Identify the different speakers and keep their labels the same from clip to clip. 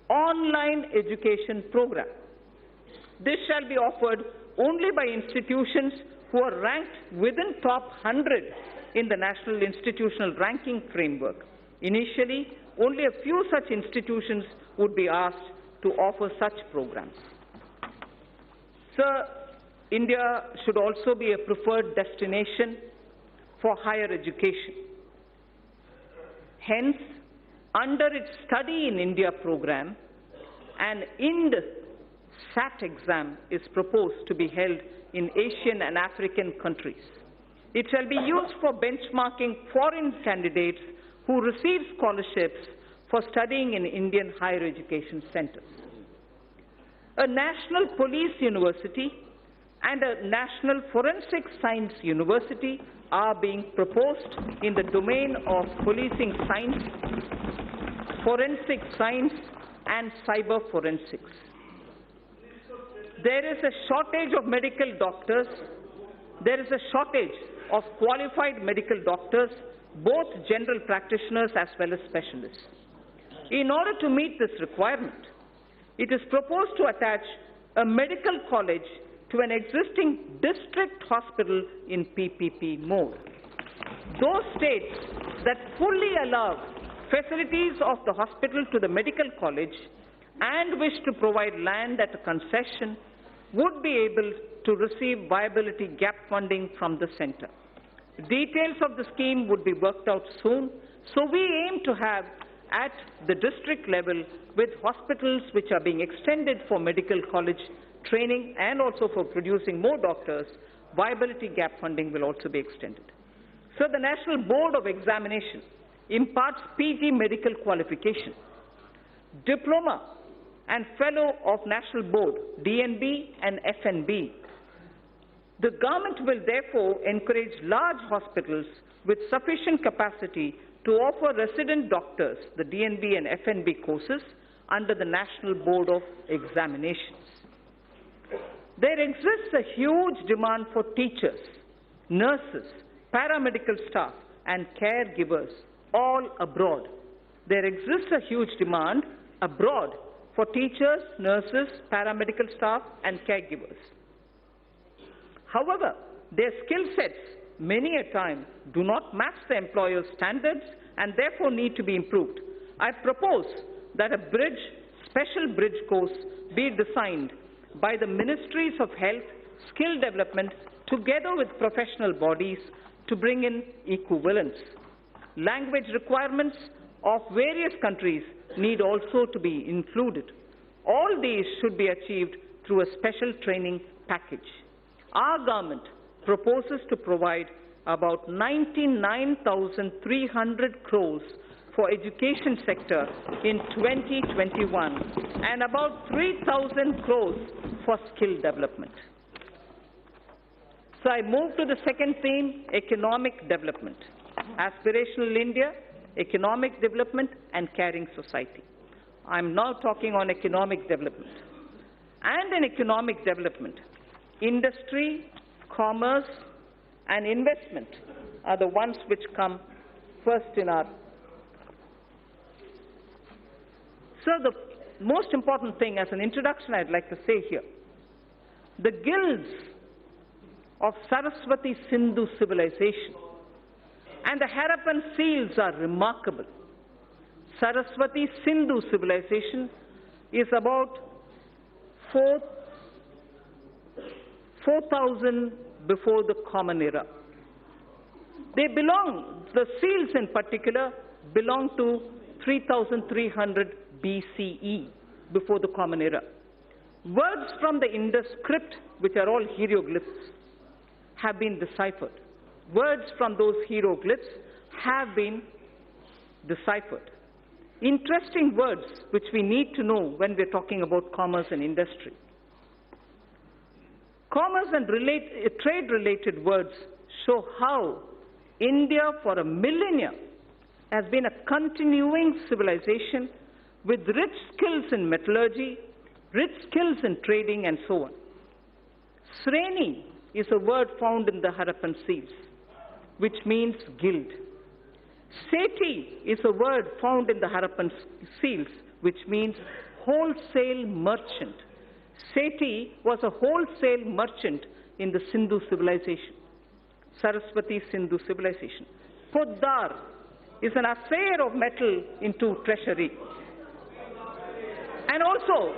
Speaker 1: online education program. This shall be offered only by institutions who are ranked within top 100 in the National Institutional Ranking Framework. Initially, only a few such institutions would be asked to offer such programs. Sir, India should also be a preferred destination for higher education. Hence, under its Study in India program, an IND-SAT exam is proposed to be held in Asian and African countries. It shall be used for benchmarking foreign candidates who receive scholarships for studying in Indian higher education centers. A national police university and a national forensic science university are being proposed in the domain of policing science, forensic science, and cyber forensics. There is a shortage of medical doctors. There is a shortage of qualified medical doctors, both general practitioners as well as specialists. In order to meet this requirement, it is proposed to attach a medical college to an existing district hospital in PPP mode. Those states that fully allow facilities of the hospital to the medical college and wish to provide land at a concession would be able to receive viability gap funding from the center. Details of the scheme would be worked out soon, so we aim to have at the district level, with hospitals which are being extended for medical college training and also for producing more doctors, viability gap funding will also be extended. So the National Board of Examination imparts PG medical qualification, diploma and fellow of National Board, DNB and FNB. The government will therefore encourage large hospitals with sufficient capacity to offer resident doctors the DNB and FNB courses under the National Board of Examinations. There exists a huge demand for teachers, nurses, paramedical staff, and caregivers all abroad. There exists a huge demand abroad for teachers, nurses, paramedical staff, and caregivers. However, their skill sets many a time do not match the employer's standards and therefore need to be improved. I propose that a special bridge course be designed by the Ministries of Health, Skill Development, together with professional bodies to bring in equivalence. Language requirements of various countries need also to be included. All these should be achieved through a special training package. Our government proposes to provide about 99,300 crores for education sector in 2021 and about 3,000 crores for skill development. So I move to the second theme, economic development. Aspirational India, economic development and caring society. I'm now talking on economic development. And in economic development, industry, commerce, and investment are the ones which come first in our. So the most important thing as an introduction I'd like to say here, the guilds of Saraswati Sindhu civilization and the Harappan seals are remarkable. Saraswati Sindhu civilization is about 4,000 before the Common Era. The seals in particular, belong to 3,300 BCE, before the Common Era. Words from the Indus script, which are all hieroglyphs, have been deciphered. Words from those hieroglyphs have been deciphered. Interesting words which we need to know when we're talking about commerce and industry. Commerce and trade-related words show how India for a millennia has been a continuing civilization with rich skills in metallurgy, rich skills in trading, and so on. Sreni is a word found in the Harappan seals, which means guild. Seti is a word found in the Harappan seals, which means wholesale merchant. Seti was a wholesale merchant in the Sindhu civilization, Saraswati Sindhu civilization. Poddar is an assayer of metal into treasury. And also,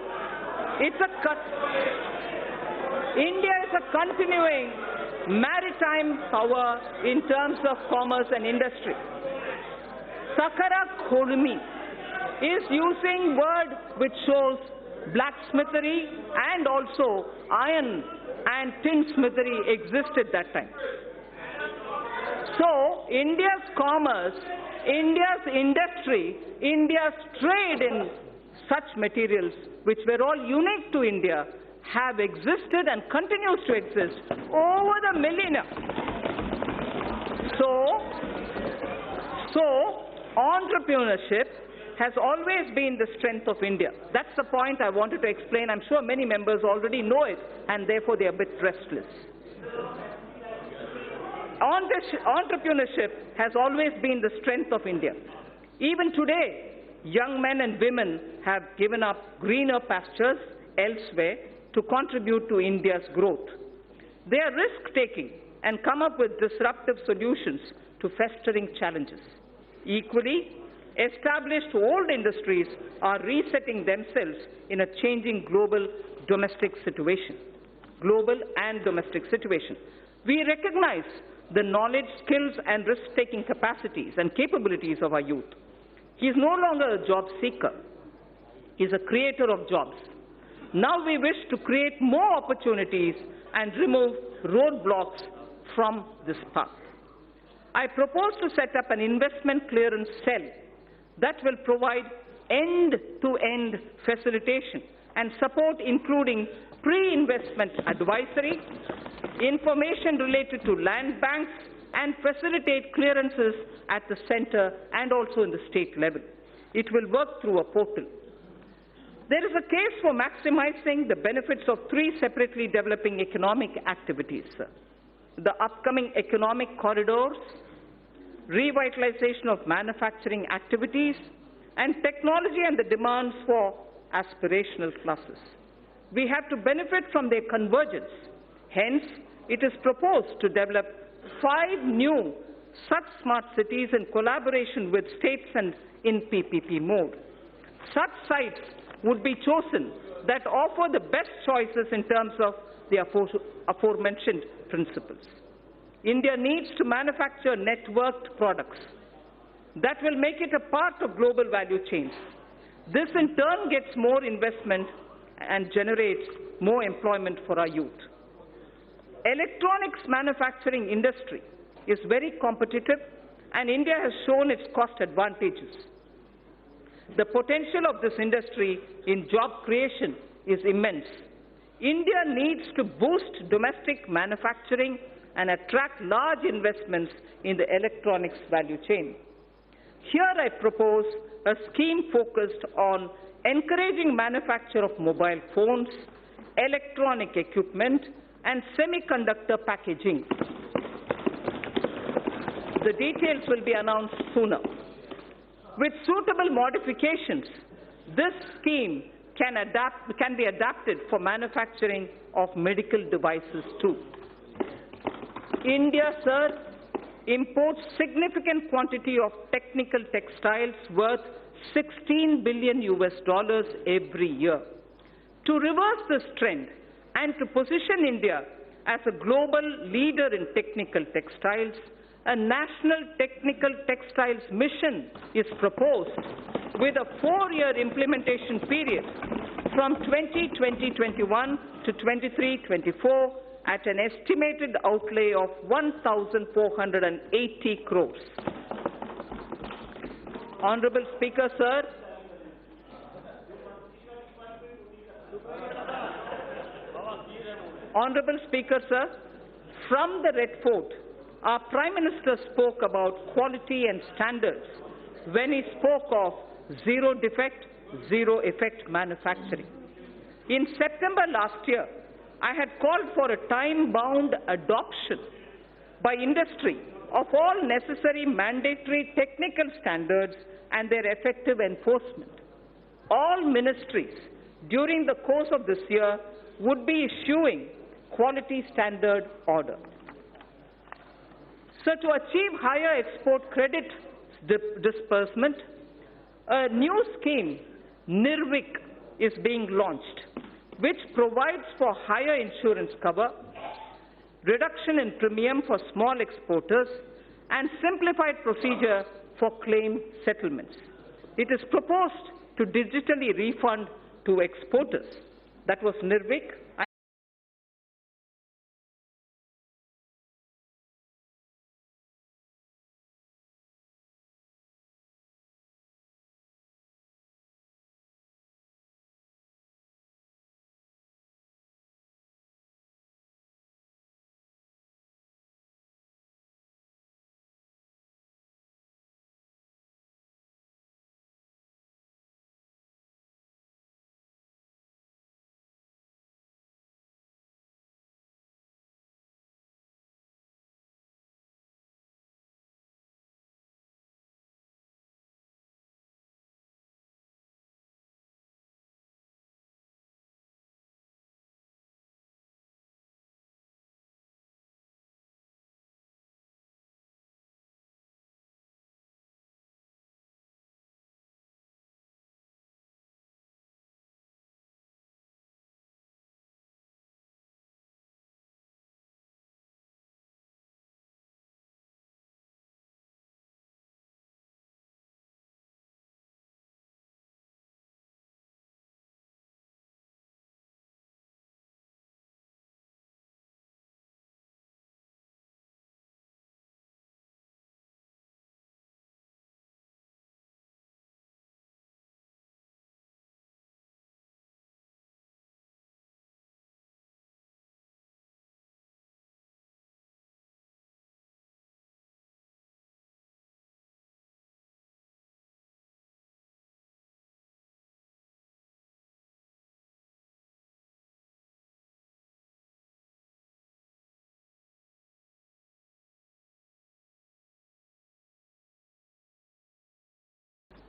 Speaker 1: India is a continuing maritime power in terms of commerce and industry. Sakara Kholmi is using word which shows blacksmithery and also iron and tinsmithery existed that time. So India's commerce, India's industry, India's trade in such materials which were all unique to India have existed and continues to exist over the millennia. So entrepreneurship has always been the strength of India. That's the point I wanted to explain. I'm sure many members already know it, and therefore they are a bit restless. Entrepreneurship has always been the strength of India. Even today, young men and women have given up greener pastures elsewhere to contribute to India's growth. They are risk-taking and come up with disruptive solutions to festering challenges. Equally, established old industries are resetting themselves in a changing global domestic situation. Global and domestic situation. We recognize the knowledge, skills, and risk-taking capacities and capabilities of our youth. He is no longer a job seeker. He is a creator of jobs. Now we wish to create more opportunities and remove roadblocks from this path. I propose to set up an investment clearance cell that will provide end-to-end facilitation and support, including pre-investment advisory, information related to land banks, and facilitate clearances at the center and also in the state level. It will work through a portal. There is a case for maximizing the benefits of three separately developing economic activities: the upcoming economic corridors, revitalization of manufacturing activities, and technology and the demands for aspirational classes. We have to benefit from their convergence. Hence, it is proposed to develop 5 new such smart cities in collaboration with states and in PPP mode. Such sites would be chosen that offer the best choices in terms of the aforementioned principles. India needs to manufacture networked products that will make it a part of global value chains. This in turn gets more investment and generates more employment for our youth. Electronics manufacturing industry is very competitive, and India has shown its cost advantages. The potential of this industry in job creation is immense. India needs to boost domestic manufacturing and attract large investments in the electronics value chain. Here I propose a scheme focused on encouraging manufacture of mobile phones, electronic equipment, and semiconductor packaging. The details will be announced sooner. With suitable modifications, this scheme can be adapted for manufacturing of medical devices too. India, sir, imports significant quantity of technical textiles worth $16 billion every year. To reverse this trend and to position India as a global leader in technical textiles, a national technical textiles mission is proposed with a 4-year implementation period from 2020-21 to 23-24 at an estimated outlay of 1,480 crores. Honorable Speaker, sir, Honorable Speaker, sir, from the Red Fort, our Prime Minister spoke about quality and standards when he spoke of zero defect, zero effect manufacturing. In September last year, I had called for a time-bound adoption by industry of all necessary mandatory technical standards and their effective enforcement. all ministries during the course of this year would be issuing quality standard order. So to achieve higher export credit disbursement, a new scheme, NIRVIC, is being launched, which provides for higher insurance cover, reduction in premium for small exporters, and simplified procedure for claim settlements. It is proposed to digitally refund to exporters. That was NIRVIC.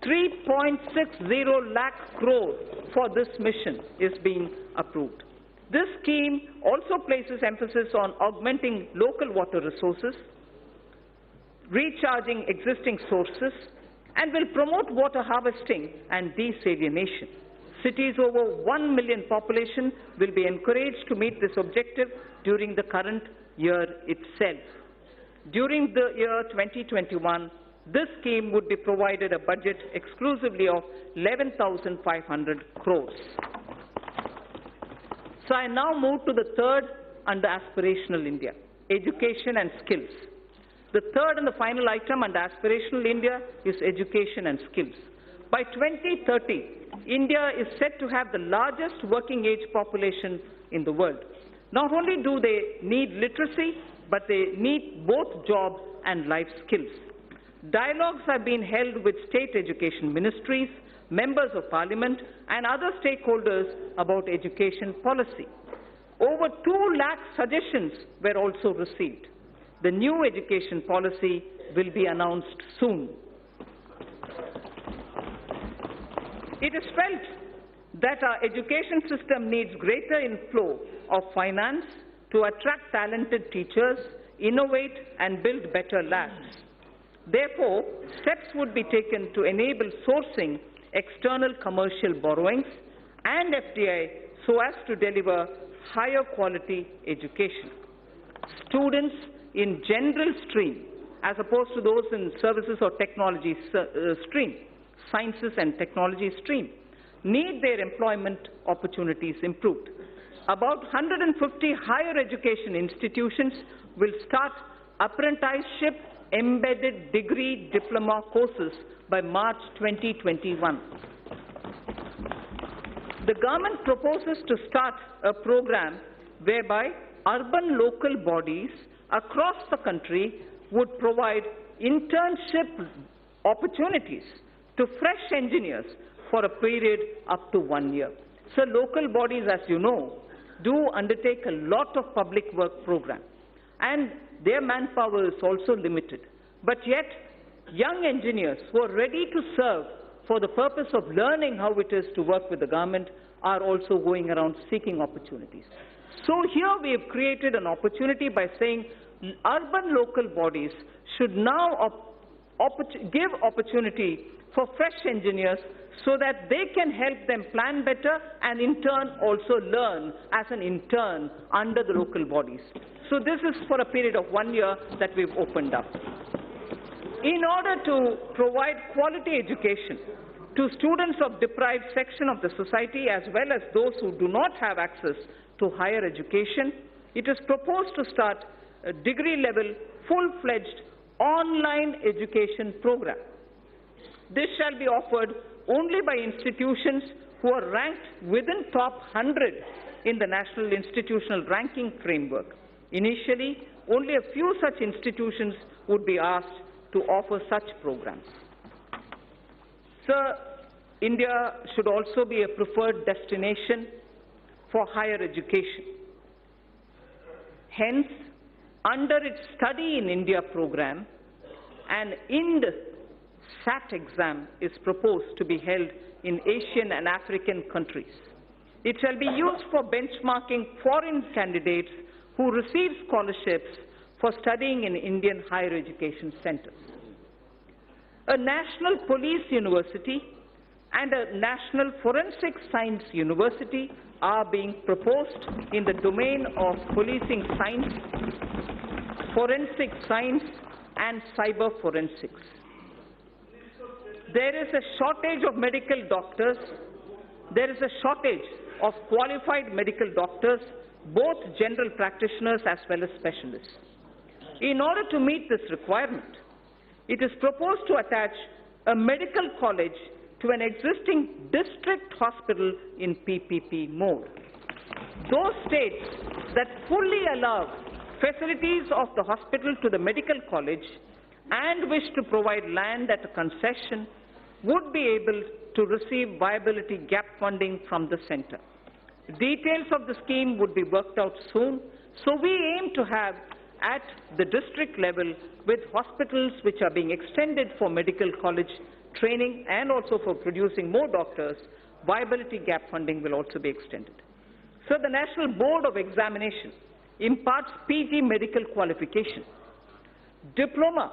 Speaker 1: $3.60 lakh crore for this mission is being approved. This scheme also places emphasis on augmenting local water resources, recharging existing sources, and will promote water harvesting and desalination. Cities over 1 million population will be encouraged to meet this objective during the current year itself. During the year 2021, this scheme would be provided a budget exclusively of 11,500 crores. So I now move to the third under Aspirational India, education and skills. The third and the final item under Aspirational India is education and skills. By 2030, India is set to have the largest working age population in the world. Not only do they need literacy, but they need both job and life skills. Dialogues have been held with state education ministries, members of Parliament, and other stakeholders about education policy. Over 2 lakh suggestions were also received. The new education policy will be announced soon. It is felt that our education system needs greater inflow of finance to attract talented teachers, innovate, and build better labs. Therefore, steps would be taken to enable sourcing external commercial borrowings and FDI so as to deliver higher quality education. Students in general stream, as opposed to those in services or technology stream, sciences and technology stream, need their employment opportunities improved. About 150 higher education institutions will start apprenticeship embedded degree diploma courses by March 2021. The government proposes to start a program whereby urban local bodies across the country would provide internship opportunities to fresh engineers for a period up to 1 year. So local bodies, as you know, do undertake a lot of public work program, and their manpower is also limited. But yet, young engineers who are ready to serve for the purpose of learning how it is to work with the government, are also going around seeking opportunities. So here we have created an opportunity by saying urban local bodies should now give opportunity for fresh engineers so that they can help them plan better and in turn also learn as an intern under the local bodies. So this is for a period of 1 year that we've opened up. In order to provide quality education to students of deprived section of the society as well as those who do not have access to higher education, it is proposed to start a degree-level, full-fledged online education program. This shall be offered only by institutions who are ranked within top 100 in the National Institutional Ranking Framework. Initially, only a few such institutions would be asked to offer such programs. Sir, India should also be a preferred destination for higher education. Hence, under its Study in India program, an IND-SAT exam is proposed to be held in Asian and African countries. It shall be used for benchmarking foreign candidates who receive scholarships for studying in Indian higher education centers. A national police university and a national forensic science university are being proposed in the domain of policing science, forensic science, and cyber forensics. There is a shortage of medical doctors. There is a shortage of qualified medical doctors, both general practitioners as well as specialists. In order to meet this requirement, it is proposed to attach a medical college to an existing district hospital in PPP mode. Those states that fully allow facilities of the hospital to the medical college and wish to provide land at a concession would be able to receive viability gap funding from the center. Details of the scheme would be worked out soon, so we aim to have at the district level with hospitals which are being extended for medical college training and also for producing more doctors, viability gap funding will also be extended. So the National Board of Examination imparts PG medical qualification, diploma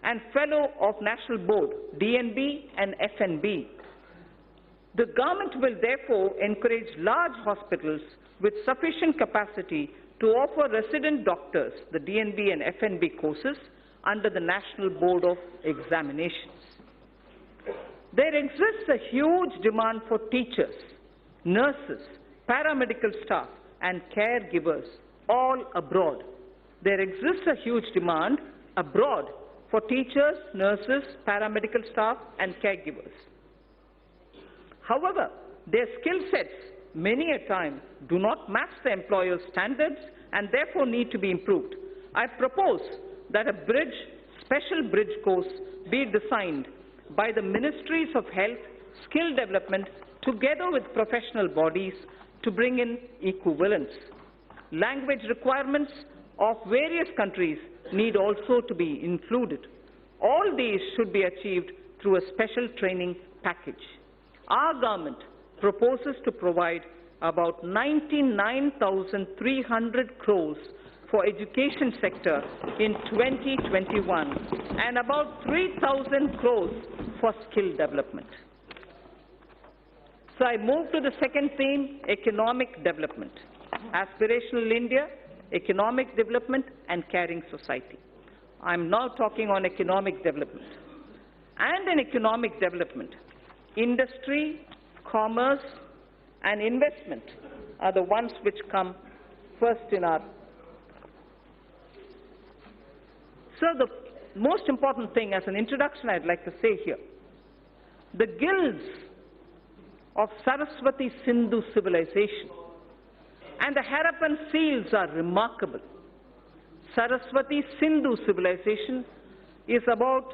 Speaker 1: and fellow of National Board, DNB and FNB. The government will therefore encourage large hospitals with sufficient capacity to offer resident doctors the DNB and FNB courses under the National Board of Examinations. There exists a huge demand for teachers, nurses, paramedical staff, and caregivers all abroad. There exists a huge demand abroad for teachers, nurses, paramedical staff, and caregivers. However, their skill sets many a time do not match the employer's standards and therefore need to be improved. I propose that a special bridge course be designed by the Ministries of Health, Skill Development, together with professional bodies to bring in equivalence. Language requirements of various countries need also to be included. All these should be achieved through a special training package. Our government proposes to provide about 99,300 crores for education sector in 2021 and about 3,000 crores for skill development. So I move to the second theme, economic development. Aspirational India, economic development and caring society. I'm now talking on economic development. And in economic development, industry, commerce and investment are the ones which come first in our. So the most important thing as an introduction I'd like to say here, the guilds of Saraswati Sindhu civilization and the Harappan seals are remarkable. Saraswati Sindhu civilization is about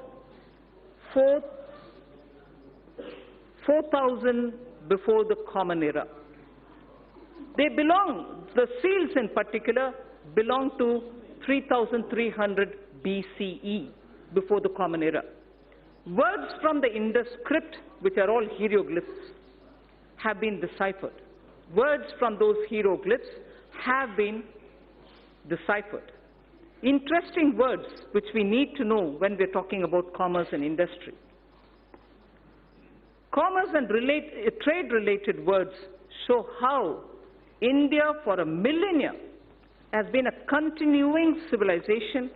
Speaker 1: 4,000 before the Common Era. The seals in particular belong to 3,300 BCE, before the Common Era. Words from the Indus script, which are all hieroglyphs, have been deciphered. Words from those hieroglyphs have been deciphered. Interesting words which we need to know when we're talking about commerce and industry. Commerce and trade-related words show how India for a millennia has been a continuing civilization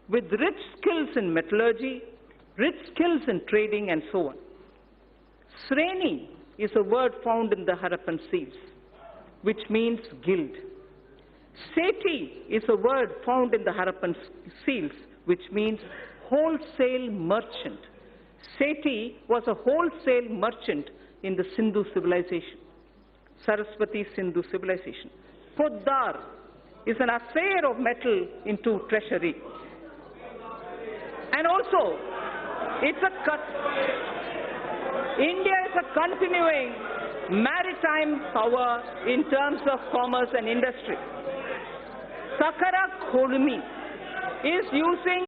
Speaker 1: with rich skills in metallurgy, rich skills in trading, and so on. Sreni is a word found in the Harappan seals, which means guild. Seti is a word found in the Harappan seals, which means wholesale merchant. Seti was a wholesale merchant in the Sindhu civilization, Saraswati Sindhu civilization. Poddar is an assayer of metal into treasury. And also, India is a continuing maritime power in terms of commerce and industry. Sakara Kholmi is using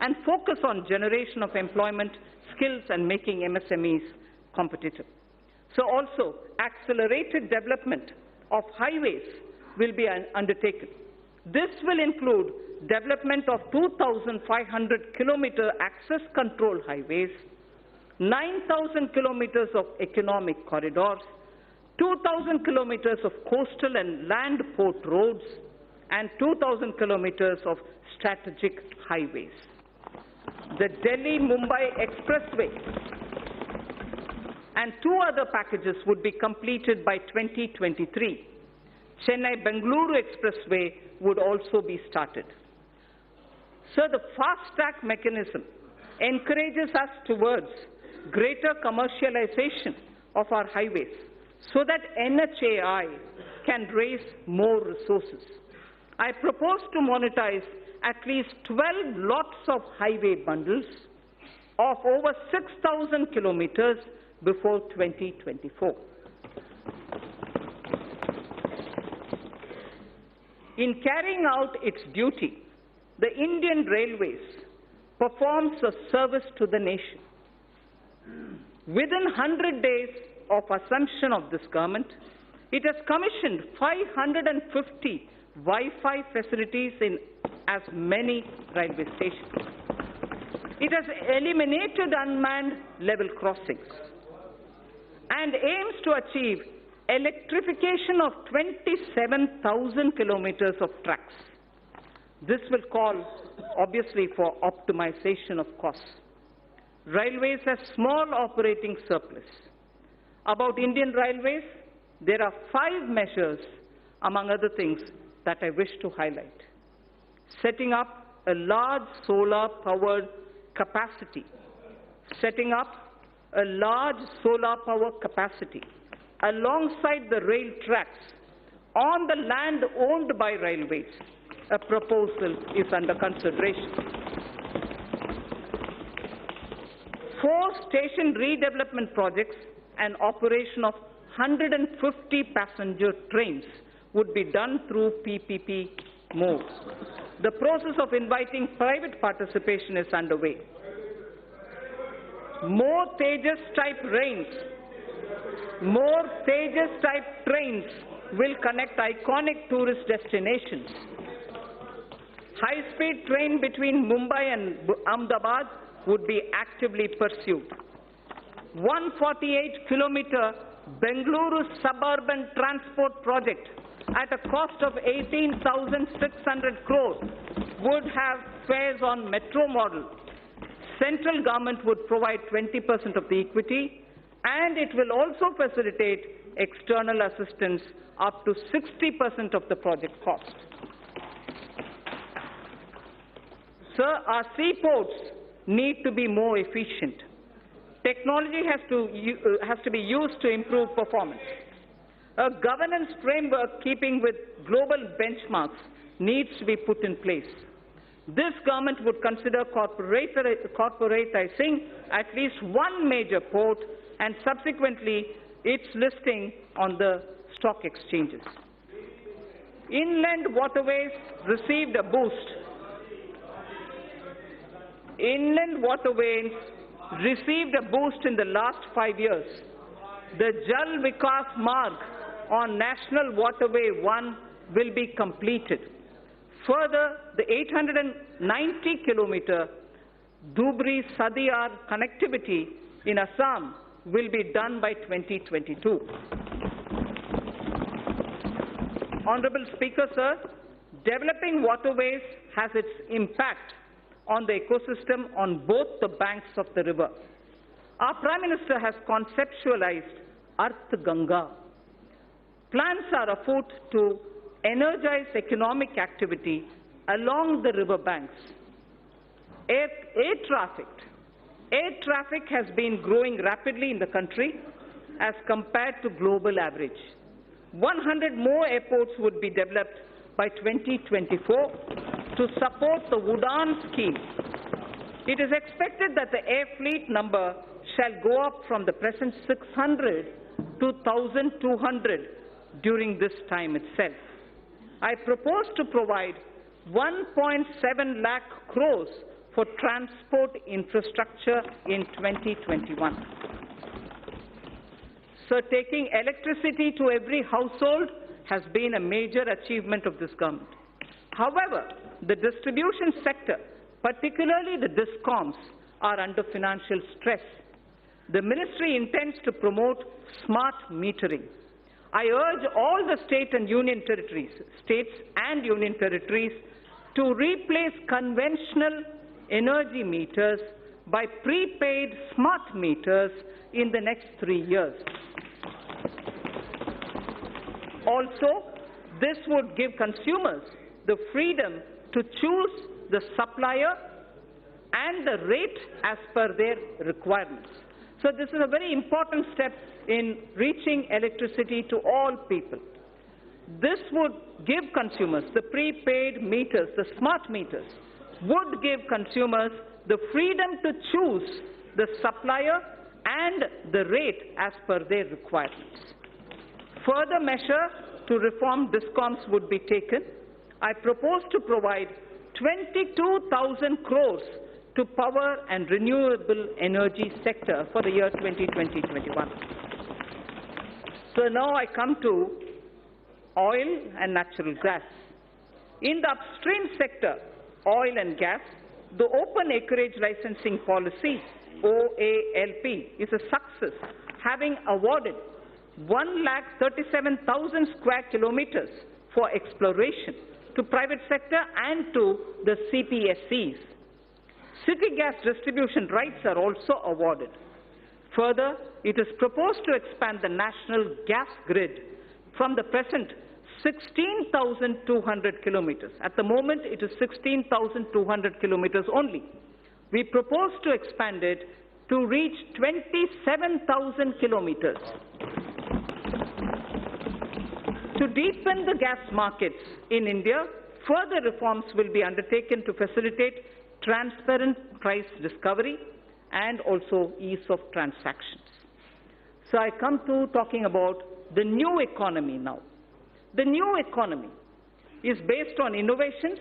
Speaker 1: and focus on generation of employment, skills, and making MSMEs competitive. So also, accelerated development of highways will be undertaken. This will include development of 2,500 kilometer access control highways, 9,000 kilometers of economic corridors, 2,000 kilometers of coastal and land port roads, and 2,000 kilometers of strategic highways. The Delhi-Mumbai Expressway and 2 other packages would be completed by 2023. Chennai-Bengaluru Expressway would also be started. So the fast-track mechanism encourages us towards greater commercialization of our highways so that NHAI can raise more resources. I propose to monetize at least 12 lots of highway bundles of over 6,000 kilometers before 2024. In carrying out its duty, the Indian Railways performs a service to the nation. Within 100 days of assumption of this government, it has commissioned 550 Wi-Fi facilities in as many railway stations. It has eliminated unmanned level crossings and aims to achieve electrification of 27,000 kilometers of tracks. This will call, obviously, for optimization of costs. Railways has small operating surplus. About Indian Railways, there are 5 measures, among other things, that I wish to highlight. Setting up a large solar-powered capacity. Setting up a large solar power capacity alongside the rail tracks on the land owned by railways. A proposal is under consideration. 4 station redevelopment projects and operation of 150 passenger trains would be done through PPP mode. The process of inviting private participation is underway. More Tejas-type trains will connect iconic tourist destinations. High-speed train between Mumbai and Ahmedabad would be actively pursued. 148-kilometer Bengaluru suburban transport project at a cost of 18,600 crores would have fares on metro model. Central government would provide 20% of the equity, and it will also facilitate external assistance up to 60% of the project cost. Sir, our seaports need to be more efficient. Technology has to be used to improve performance. A governance framework keeping with global benchmarks needs to be put in place. This government would consider corporatizing at least one major port and subsequently its listing on the stock exchanges. Inland waterways received a boost. Inland waterways received a boost in the last 5 years. The Jal Vikas Marg on National Waterway 1 will be completed. Further, the 890-kilometer Dhubri-Sadiyar connectivity in Assam will be done by 2022. Honorable Speaker, sir, developing waterways has its impact on the ecosystem on both the banks of the river. Our Prime Minister has conceptualized Arth Ganga. Plans are afoot to energize economic activity along the river banks. Air traffic has been growing rapidly in the country as compared to global average. 100 more airports would be developed by 2024 to support the Udaan scheme. It is expected that the air fleet number shall go up from the present 600 to 1,200 during this time itself. I propose to provide 1.7 lakh crores for transport infrastructure in 2021. So taking electricity to every household has been a major achievement of this government. However, the distribution sector, particularly the DISCOMs, are under financial stress. The ministry intends to promote smart metering. I urge all the states and union territories to replace conventional energy meters by prepaid smart meters in the next 3 years. Also, this would give consumers the freedom to choose the supplier and the rate as per their requirements. So this is a very important step in reaching electricity to all people. This would give consumers, the prepaid meters, the smart meters, would give consumers the freedom to choose the supplier and the rate as per their requirements. Further measure to reform DISCOMs would be taken. I propose to provide 22,000 crores to power and renewable energy sector for the year 2020-21. So now I come to oil and natural gas. In the upstream sector, oil and gas, the open acreage licensing policy, OALP, is a success, having awarded 137,000 square kilometers for exploration to private sector and to the CPSCs. City gas distribution rights are also awarded. Further, it is proposed to expand the national gas grid from the present 16,200 kilometers. At the moment, it is 16,200 kilometers only. We propose to expand it to reach 27,000 kilometers. To deepen the gas markets in India, further reforms will be undertaken to facilitate transparent price discovery and also ease of transactions. So I come to talking about the new economy now. The new economy is based on innovations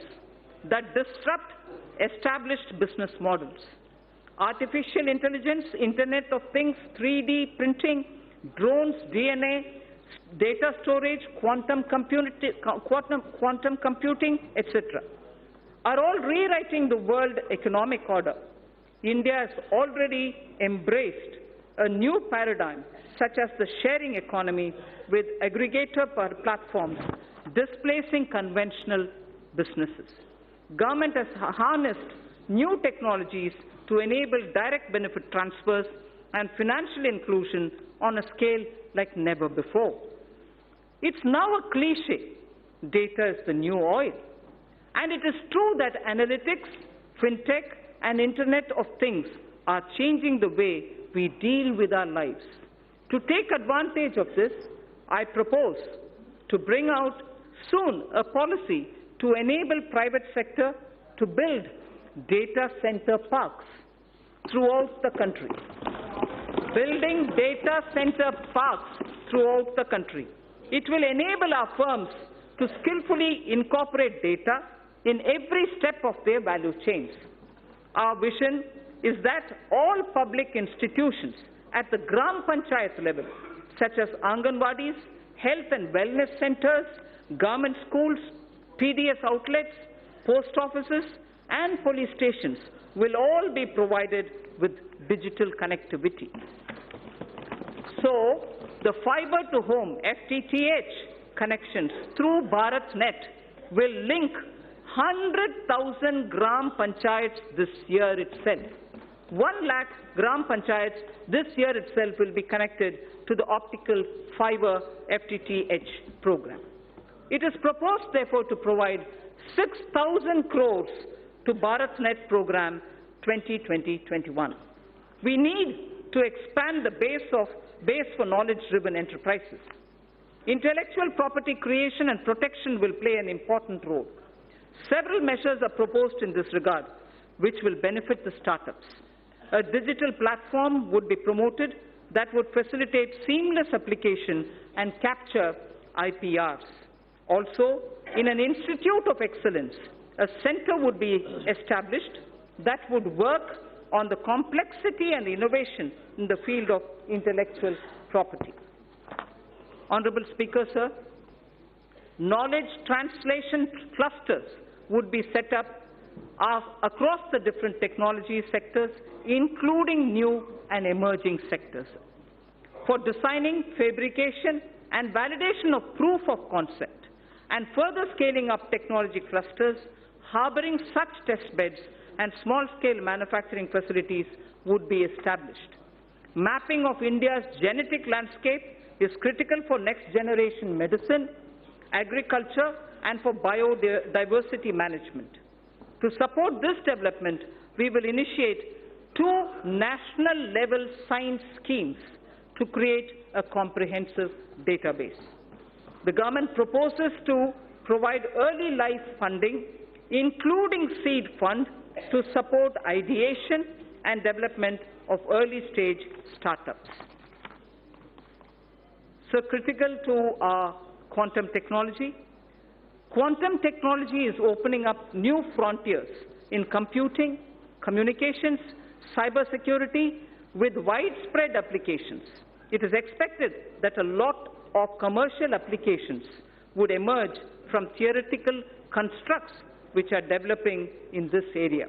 Speaker 1: that disrupt established business models. Artificial intelligence, Internet of Things, 3D printing, drones, DNA, data storage, quantum computing, etc. are all rewriting the world economic order. India has already embraced a new paradigm, such as the sharing economy with aggregator platforms, displacing conventional businesses. Government has harnessed new technologies to enable direct benefit transfers and financial inclusion on a scale like never before. It's now a cliche, data is the new oil. And it is true that analytics, fintech, and Internet of Things are changing the way we deal with our lives. To take advantage of this, I propose to bring out soon a policy to enable private sector to build data center parks throughout the country. Building data center parks throughout the country. It will enable our firms to skillfully incorporate data in every step of their value chains. Our vision is that all public institutions at the Gram Panchayat level, such as Anganwadis, health and wellness centers, government schools, PDS outlets, post offices, and police stations will all be provided with digital connectivity. So, the fiber to home FTTH connections through BharatNet will link 100,000 Gram Panchayats this year itself. 1 lakh Gram Panchayats this year itself will be connected to the optical fiber FTTH program. It is proposed, therefore, to provide 6,000 crores to BharatNet program 2020-21. We need to expand the base for knowledge-driven enterprises. Intellectual property creation and protection will play an important role. Several measures are proposed in this regard, which will benefit the startups. A digital platform would be promoted that would facilitate seamless application and capture IPRs. Also, in an institute of excellence, a center would be established that would work on the complexity and innovation in the field of intellectual property. Honourable Speaker, sir, knowledge translation clusters would be set up across the different technology sectors, including new and emerging sectors, for designing, fabrication and validation of proof of concept, and further scaling up technology clusters, harbouring such test beds and small-scale manufacturing facilities would be established. Mapping of India's genetic landscape is critical for next-generation medicine, agriculture, and for biodiversity management. To support this development, we will initiate 2 national-level science schemes to create a comprehensive database. The government proposes to provide early life funding, including seed fund, to support ideation and development of early-stage startups. So critical to our quantum technology. Quantum technology is opening up new frontiers in computing, communications, cybersecurity, with widespread applications. It is expected that a lot of commercial applications would emerge from theoretical constructs which are developing in this area.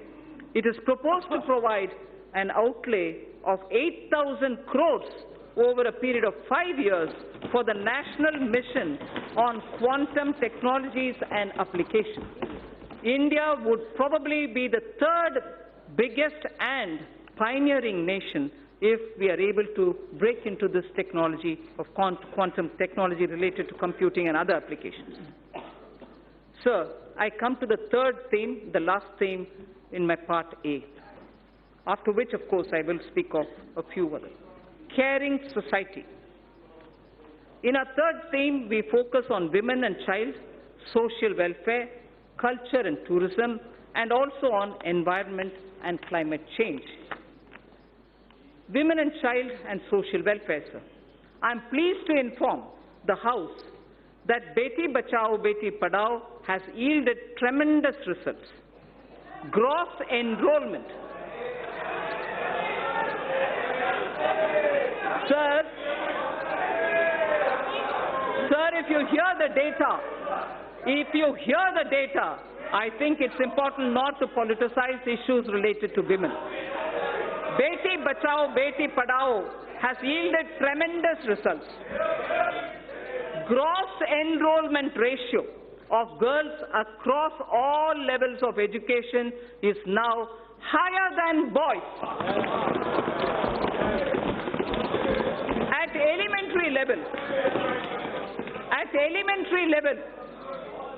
Speaker 1: It is proposed to provide an outlay of 8,000 crores over a period of 5 years for the national mission on quantum technologies and applications. India would probably be the 3rd biggest and pioneering nation if we are able to break into this technology of quantum technology related to computing and other applications. Sir, I come to the 3rd theme, the last theme in my part A, after which, of course, I will speak of a few others. Caring society. In our 3rd theme, we focus on women and child, social welfare, culture and tourism, and also on environment and climate change. Women and child and social welfare, sir. I am pleased to inform the House that Beti Bachao, Beti Padhao has yielded tremendous results. Gross enrollment. Sir, if you hear the data, I think it's important not to politicize issues related to women. Beti Bachao, Beti Padhao has yielded tremendous results. Gross enrollment ratio of girls across all levels of education is now higher than boys. At elementary level,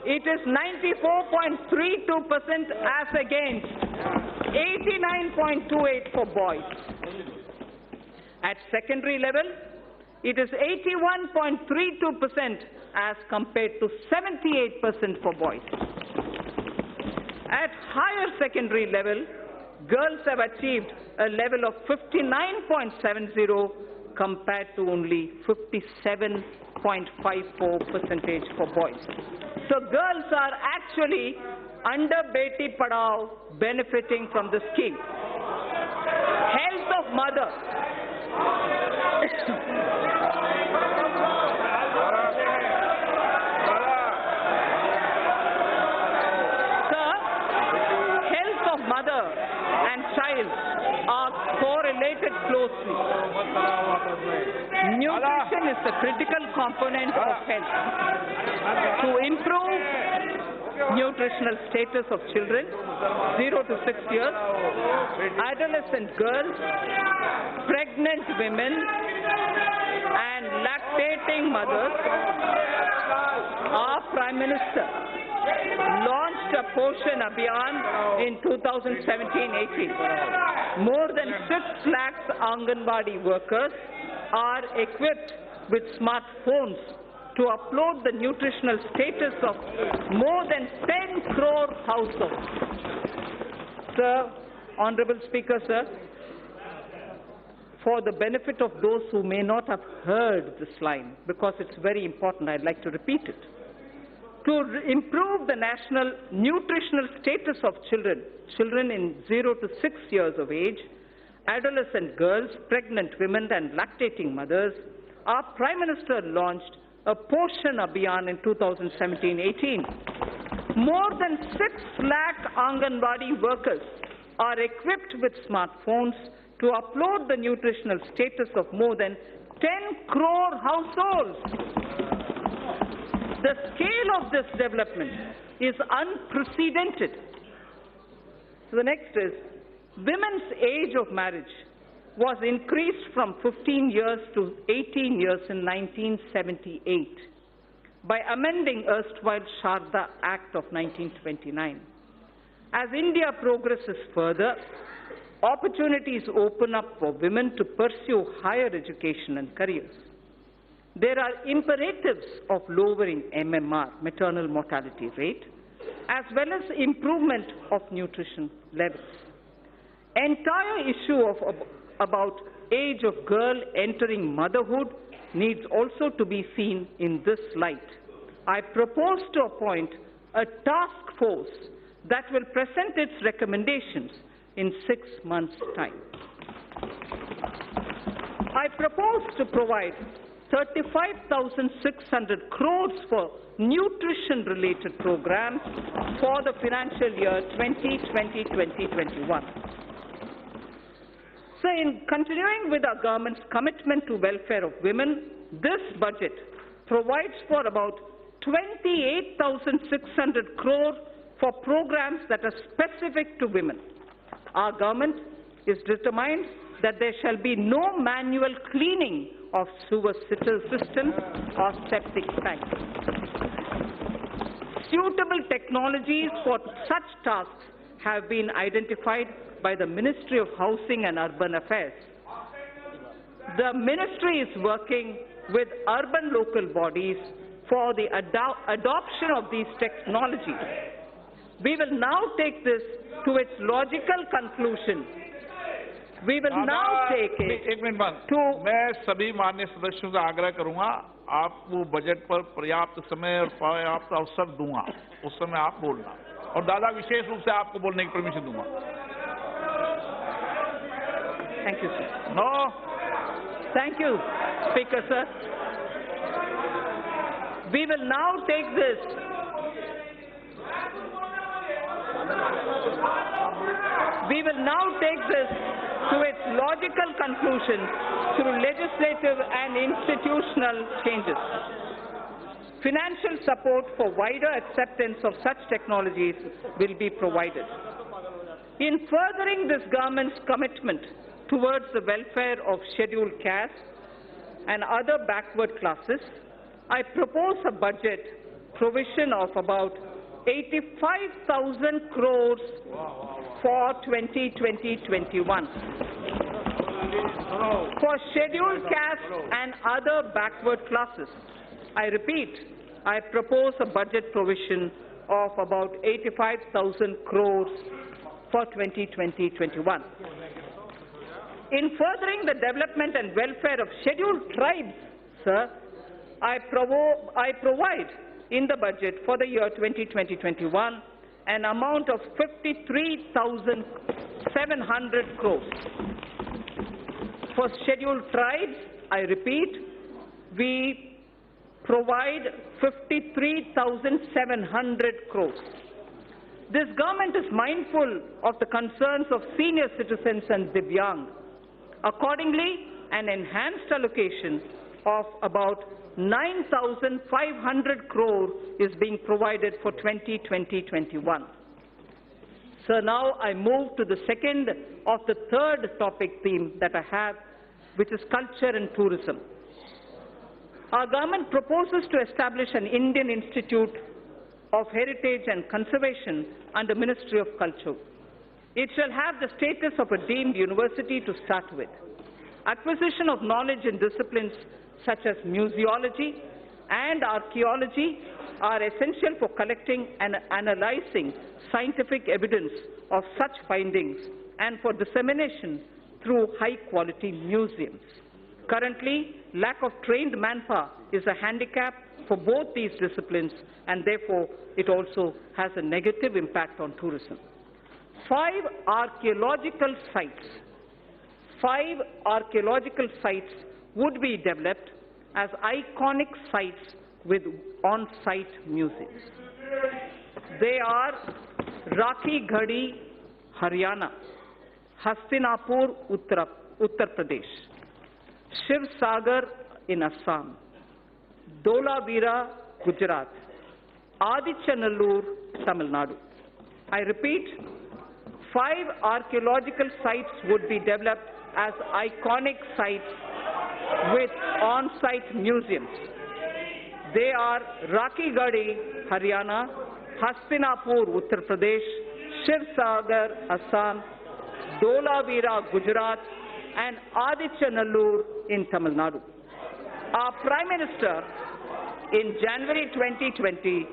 Speaker 1: it is 94.32% as against 89.28% for boys. At secondary level, it is 81.32% as compared to 78% for boys. At higher secondary level, girls have achieved a level of 59.70% compared to only 57.54% for boys. So girls are actually, under Beti Padhao, benefiting from the scheme. Health of mother. Sir, health of mother and child are correlated closely. Nutrition is the critical component of health. To improve nutritional status of children 0 to 6 years, adolescent girls, pregnant women, and lactating mothers, our Prime Minister launched a Poshan Abhiyan in 2017-18. More than 6 lakhs Anganwadi workers are equipped with smartphones to upload the nutritional status of more than 10 crore households. Sir, Honorable Speaker, sir, for the benefit of those who may not have heard this line, because it's very important, I'd like to repeat it. to improve the national nutritional status of children in 0 to 6 years of age, adolescent girls, pregnant women and lactating mothers, our Prime Minister launched a Poshan Abhiyan in 2017-18. More than 6 lakh Anganwadi workers are equipped with smartphones to upload the nutritional status of more than 10 crore households. The scale of this development is unprecedented. So the next is, women's age of marriage was increased from 15 years to 18 years in 1978 by amending erstwhile Sharda Act of 1929. As India progresses further, opportunities open up for women to pursue higher education and careers. There are imperatives of lowering MMR, maternal mortality rate, as well as improvement of nutrition levels. Entire issue about age of girl entering motherhood needs also to be seen in this light. I propose to appoint a task force that will present its recommendations in 6 months' time. I propose to provide 35,600 crores for nutrition-related programs for the financial year 2020-2021. So in continuing with our government's commitment to welfare of women, this budget provides for about 28,600 crore for programs that are specific to women. Our government is determined that there shall be no manual cleaning of sewer systems or septic tanks. Suitable technologies for such tasks have been identified by the Ministry of Housing and Urban Affairs. The Ministry is working with urban local bodies for the adoption of these technologies. We will now take this to its logical conclusion. We will now take it
Speaker 2: एक minute बंद
Speaker 1: to...
Speaker 2: मैं सभी माननीय सदस्यों से आग्रह करूंगा, आपको बजट पर पर्याप्त समय और पर्याप्त अवसर दूंगा, उस समय आप बोलना, और दादा विशेष रूप से आपको बोलने की परमिशन दूंगा।
Speaker 1: Thank you, sir.
Speaker 2: No.
Speaker 1: Thank you, Speaker, sir. We will now take this. We will now take this to its logical conclusion through legislative and institutional changes. Financial support for wider acceptance of such technologies will be provided. In furthering this government's commitment towards the welfare of scheduled castes and other backward classes, I propose a budget provision of about 85,000 crores for 2020-21 for scheduled castes and other backward classes. I repeat, I propose a budget provision of about 85,000 crores for 2020-21. In furthering the development and welfare of scheduled tribes, sir, I provide in the budget for the year 2020-21 an amount of 53,700 crores. For scheduled tribes, I repeat, we provide 53,700 crores. This government is mindful of the concerns of senior citizens and Divyang. Accordingly, an enhanced allocation of about 9,500 crore is being provided for 2020-21. So now I move to the second of the third topic theme that I have, which is culture and tourism. Our government proposes to establish an Indian Institute of Heritage and Conservation under Ministry of Culture. It shall have the status of a deemed university to start with. Acquisition of knowledge in disciplines such as museology and archaeology are essential for collecting and analyzing scientific evidence of such findings and for dissemination through high-quality museums. Currently, lack of trained manpower is a handicap for both these disciplines, and therefore it also has a negative impact on tourism. 5 archaeological sites would be developed as iconic sites with on-site museums. They are Rakhi Ghadi, Haryana; Hastinapur, Uttar Pradesh; Shiv Sagar in Assam; Dholavira, Gujarat; Adichanallur, Tamil Nadu. I repeat, 5 archaeological sites would be developed as iconic sites with on-site museums. They are Rakhi Ghadi, Haryana; Hastinapur, Uttar Pradesh; Shiv Sagar, Assam; Dholavira, Gujarat; and Adichanallur in Tamil Nadu. Our Prime Minister in January 2020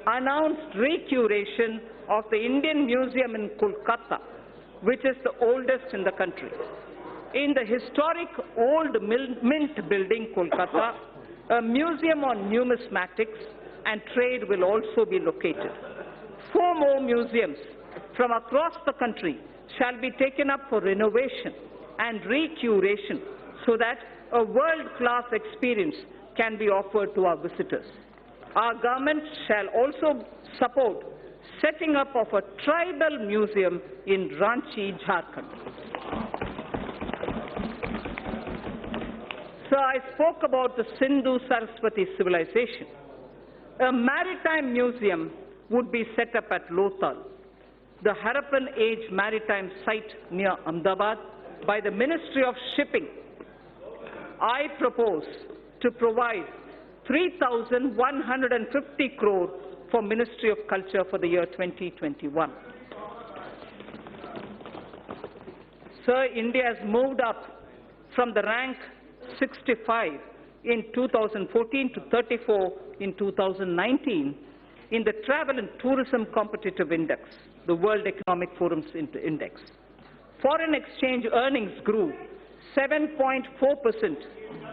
Speaker 1: announced recuration of the Indian Museum in Kolkata, which is the oldest in the country. In the historic Old Mint Building, Kolkata, a museum on numismatics and trade will also be located. 4 more museums from across the country shall be taken up for renovation and recuration so that a world-class experience can be offered to our visitors. Our government shall also support setting up of a tribal museum in Ranchi, Jharkhand. So I spoke about the Sindhu-Saraswati civilization. A maritime museum would be set up at Lothal, the Harappan Age maritime site near Ahmedabad, by the Ministry of Shipping. I propose to provide 3,150 crore for Ministry of Culture for the year 2021. Sir, India has moved up from the rank 65 in 2014 to 34 in 2019 in the Travel and Tourism Competitive Index, the World Economic Forum's index. Foreign exchange earnings grew 7.4%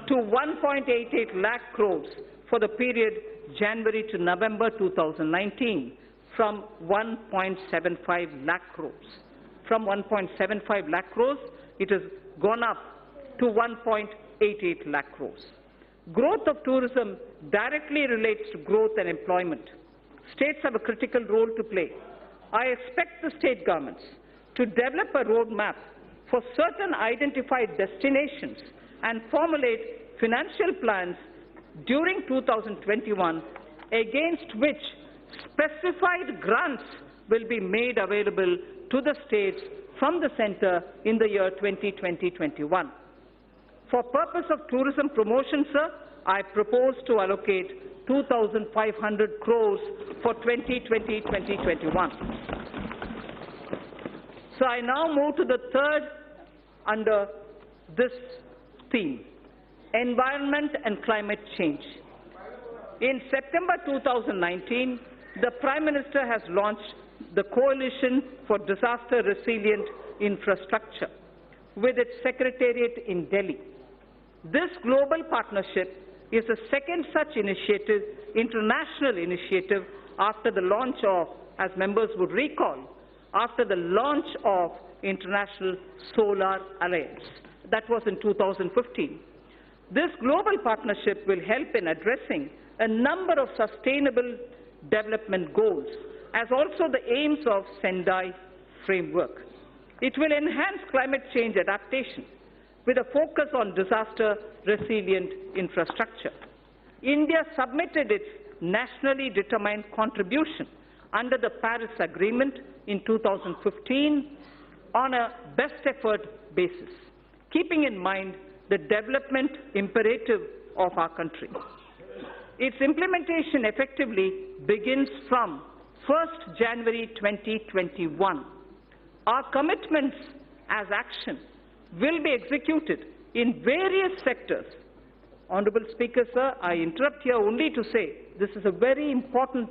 Speaker 1: to 1.88 lakh crores for the period January to November 2019 from 1.75 lakh crores. From 1.75 lakh crores, it has gone up to 1.88 lakh crores. Growth of tourism directly relates to growth and employment. States have a critical role to play. I expect the state governments to develop a roadmap for certain identified destinations and formulate financial plans during 2021 against which specified grants will be made available to the states from the centre in the year 2020-21. For purpose of tourism promotion, sir, I propose to allocate 2,500 crores for 2020-2021. So I now move to the third under this theme, environment and climate change. In September 2019, the Prime Minister has launched the Coalition for Disaster Resilient Infrastructure with its secretariat in Delhi. This global partnership is the second such initiative, international initiative, after the launch of, as members would recall, after the launch of International Solar Alliance. That was in 2015. This global partnership will help in addressing a number of sustainable development goals, as also the aims of Sendai framework. It will enhance climate change adaptation with a focus on disaster-resilient infrastructure. India submitted its nationally determined contribution under the Paris Agreement in 2015 on a best effort basis, keeping in mind the development imperative of our country. Its implementation effectively begins from 1st January 2021. Our commitments as action will be executed in various sectors. Honourable Speaker, sir, I interrupt here only to say this is a very important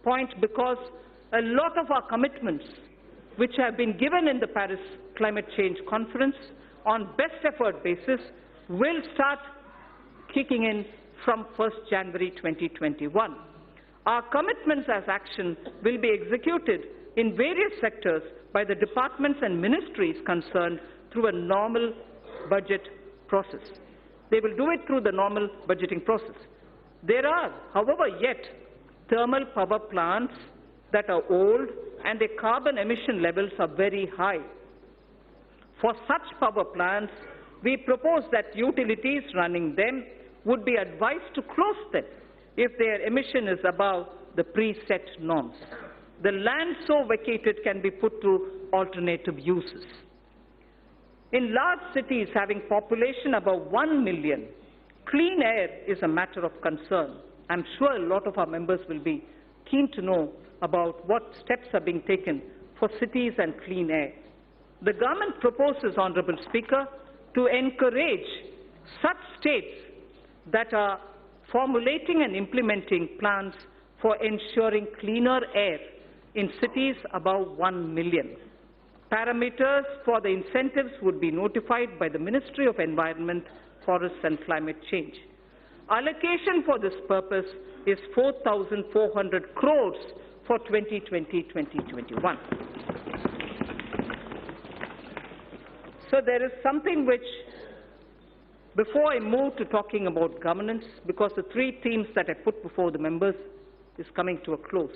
Speaker 1: point because a lot of our commitments which have been given in the Paris Climate Change Conference on best effort basis will start kicking in from 1st January 2021. Our commitments as action will be executed in various sectors by the departments and ministries concerned through a normal budget process. They will do it through the normal budgeting process. There are, however, yet thermal power plants that are old and their carbon emission levels are very high. For such power plants, we propose that utilities running them would be advised to close them if their emission is above the preset norms. The land so vacated can be put to alternative uses. In large cities having population above 1 million, clean air is a matter of concern. I'm sure a lot of our members will be keen to know about what steps are being taken for cities and clean air. The government proposes, Honourable Speaker, to encourage such states that are formulating and implementing plans for ensuring cleaner air in cities above 1 million. Parameters for the incentives would be notified by the Ministry of Environment, Forests and Climate Change. Allocation for this purpose is 4,400 crores for 2020-2021. So there is something which, before I move to talking about governance, because the three themes that I put before the members is coming to a close,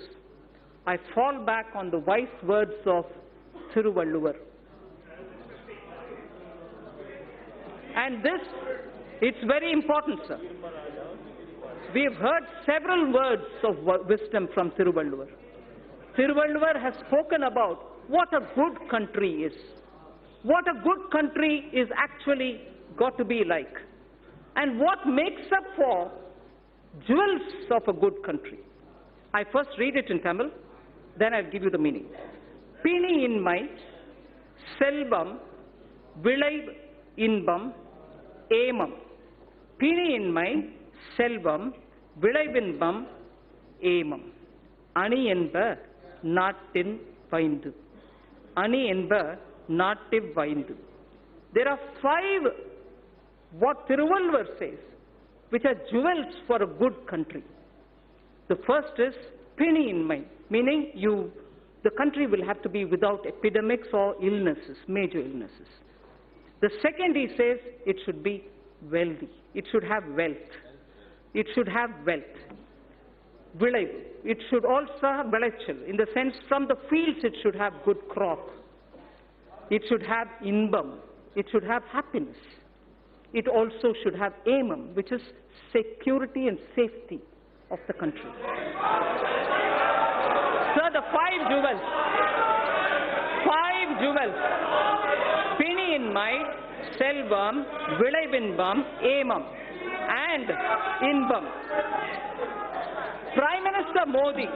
Speaker 1: I fall back on the wise words of Thiruvalluvar. And this, it's very important, sir. We have heard several words of wisdom from Thiruvalluvar. Thiruvalluvar has spoken about what a good country is. What a good country is actually got to be like. And what makes up for jewels of a good country. I first read it in Tamil, then I'll give you the meaning. Pini inmai, selvam, vilai inbam, ஏமம். பிணி இன்மை, செல்வம், விளைவின்பம், ஏமம். அணி என்ப நாட்டின் வைந்து. அணி என்ப native வைந்து. There are 5, what Thiruvalluvar says, which are jewels for a good country. The first is pini inmai, meaning the country will have to be without epidemics or illnesses, major illnesses. The second, he says, it should be wealthy. It should have wealth. It should have wealth. Vilaivu. It should also have velachal. In the sense, from the fields, it should have good crop. It should have inbam. It should have happiness. It also should have aimam, which is security and safety of the country. Sir, the 5 jewels. 5 jewels. Pini inmai, selvam, vilaivinbam, aimam, and inbam. Prime Minister Modi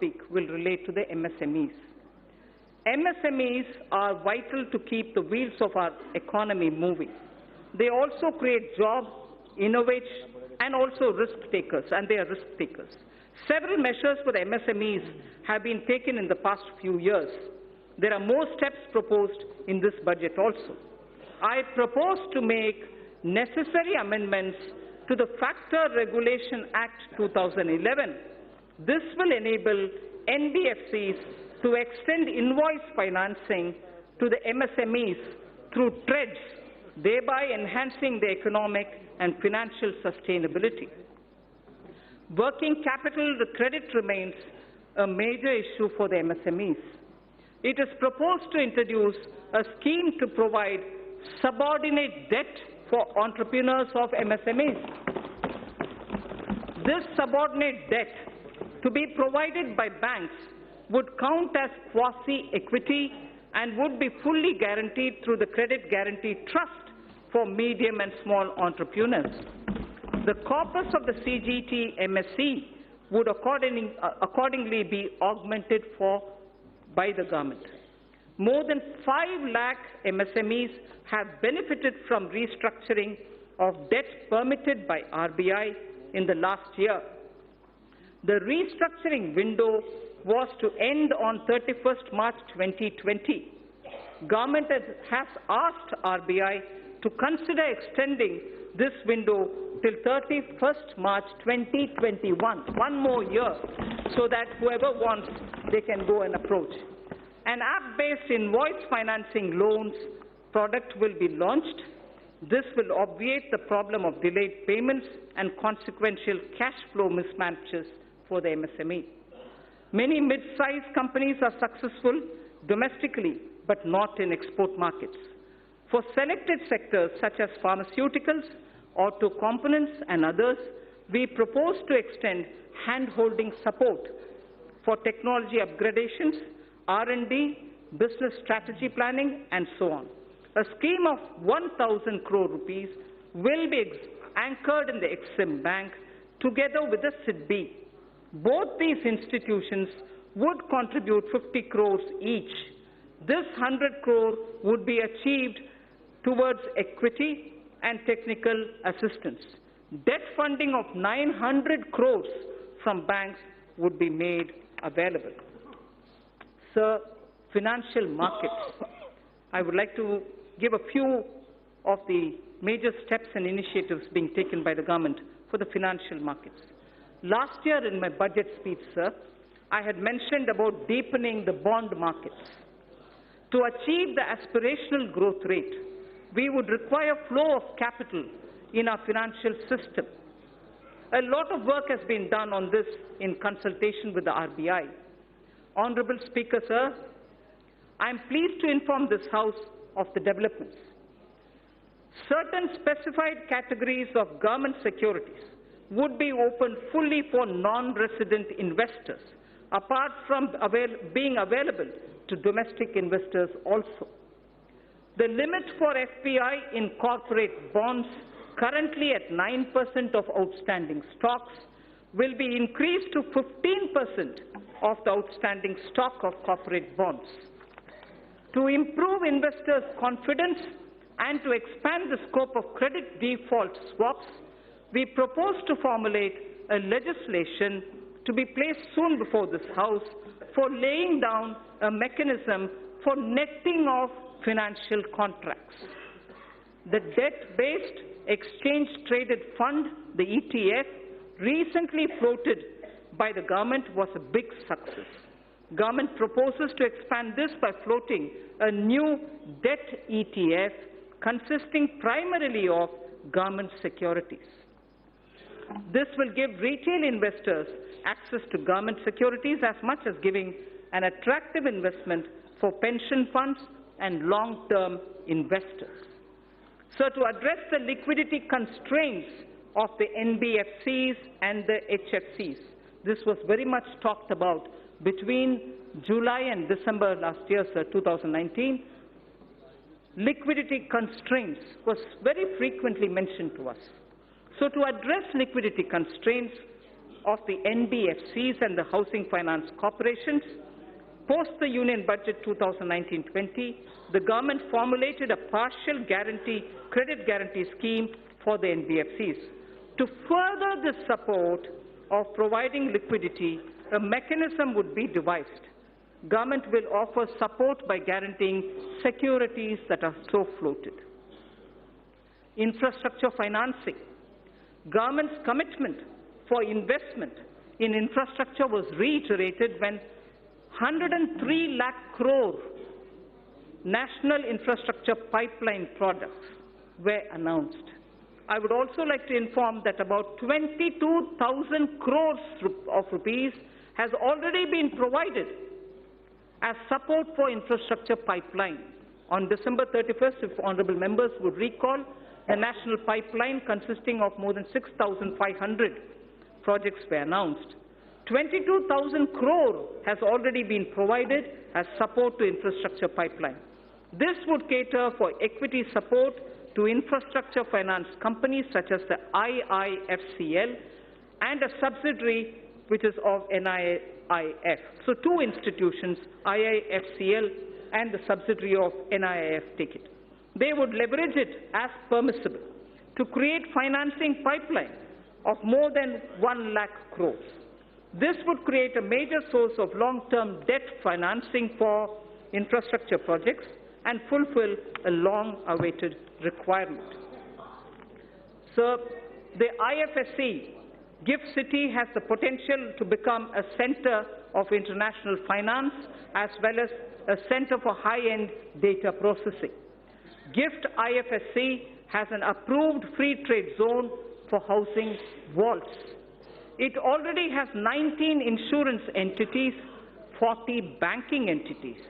Speaker 1: speak will relate to the MSMEs. MSMEs are vital to keep the wheels of our economy moving. They also create jobs, innovate, and also risk takers, and they are risk takers. Several measures for the MSMEs have been taken in the past few years. There are more steps proposed in this budget also. I propose to make necessary amendments to the Factor Regulation Act 2011. This will enable NBFCs to extend invoice financing to the MSMEs through TREDS, thereby enhancing the economic and financial sustainability. Working capital credit remains a major issue for the MSMEs. It is proposed to introduce a scheme to provide subordinate debt for entrepreneurs of MSMEs. This subordinate debt to be provided by banks would count as quasi-equity and would be fully guaranteed through the Credit Guarantee Trust for medium and small entrepreneurs. The corpus of the CGT MSE would accordingly be augmented by the government. More than 5 lakh MSMEs have benefited from restructuring of debt permitted by RBI in the last year. The restructuring window was to end on 31st March 2020. Government has asked RBI to consider extending this window till 31st March 2021, one more year, so that whoever wants, they can go and approach. An app-based invoice financing loans product will be launched. This will obviate the problem of delayed payments and consequential cash flow mismatches for the MSME. Many mid-sized companies are successful domestically, but not in export markets. For selected sectors such as pharmaceuticals, auto components, and others, we propose to extend hand-holding support for technology upgradations, R&D, business strategy planning, and so on. A scheme of 1,000 crore rupees will be anchored in the Exim Bank together with the SIDBI. Both these institutions would contribute 50 crores each. This 100 crore would be achieved towards equity and technical assistance. Debt funding of 900 crores from banks would be made available. Sir, financial markets. I would like to give a few of the major steps and initiatives being taken by the government for the financial markets. Last year in my budget speech, sir, I had mentioned about deepening the bond markets. To achieve the aspirational growth rate, we would require flow of capital in our financial system. A lot of work has been done on this in consultation with the RBI. Honorable Speaker, sir, I am pleased to inform this House of the developments. Certain specified categories of government securities would be opened fully for non-resident investors, apart from being available to domestic investors also. The limit for FPI in corporate bonds, currently at 9% of outstanding stocks, will be increased to 15% of the outstanding stock of corporate bonds. To improve investors' confidence and to expand the scope of credit default swaps, we propose to formulate a legislation to be placed soon before this House for laying down a mechanism for netting of financial contracts. The debt-based exchange-traded fund, the ETF, recently floated by the government was a big success. Government proposes to expand this by floating a new debt ETF consisting primarily of government securities. This will give retail investors access to government securities as much as giving an attractive investment for pension funds and long-term investors. So to address the liquidity constraints of the NBFCs and the HFCs, this was very much talked about between July and December last year, sir, 2019. Liquidity constraints was very frequently mentioned to us. So to address liquidity constraints, of the NBFCs and the housing finance corporations. Post the Union Budget 2019-20, the government formulated a partial credit guarantee scheme for the NBFCs. To further this support of providing liquidity, a mechanism would be devised. Government will offer support by guaranteeing securities that are so floated. Infrastructure financing. Government's commitment for investment in infrastructure was reiterated when 103 lakh crore national infrastructure pipeline projects were announced. I would also like to inform that about 22,000 crores of rupees has already been provided as support for infrastructure pipeline. On December 31st, if honourable members would recall, the national pipeline consisting of more than 6,500 projects were announced. 22,000 crore has already been provided as support to infrastructure pipeline. This would cater for equity support to infrastructure finance companies such as the IIFCL and a subsidiary which is of NIIF. So two institutions, IIFCL and the subsidiary of NIIF, take it. They would leverage it as permissible to create financing pipeline of more than 1 lakh crores. This would create a major source of long-term debt financing for infrastructure projects and fulfill a long-awaited requirement. So, the IFSC, GIFT City, has the potential to become a center of international finance as well as a center for high-end data processing. GIFT IFSC has an approved free trade zone for housing vaults. It already has 19 insurance entities, 40 banking entities.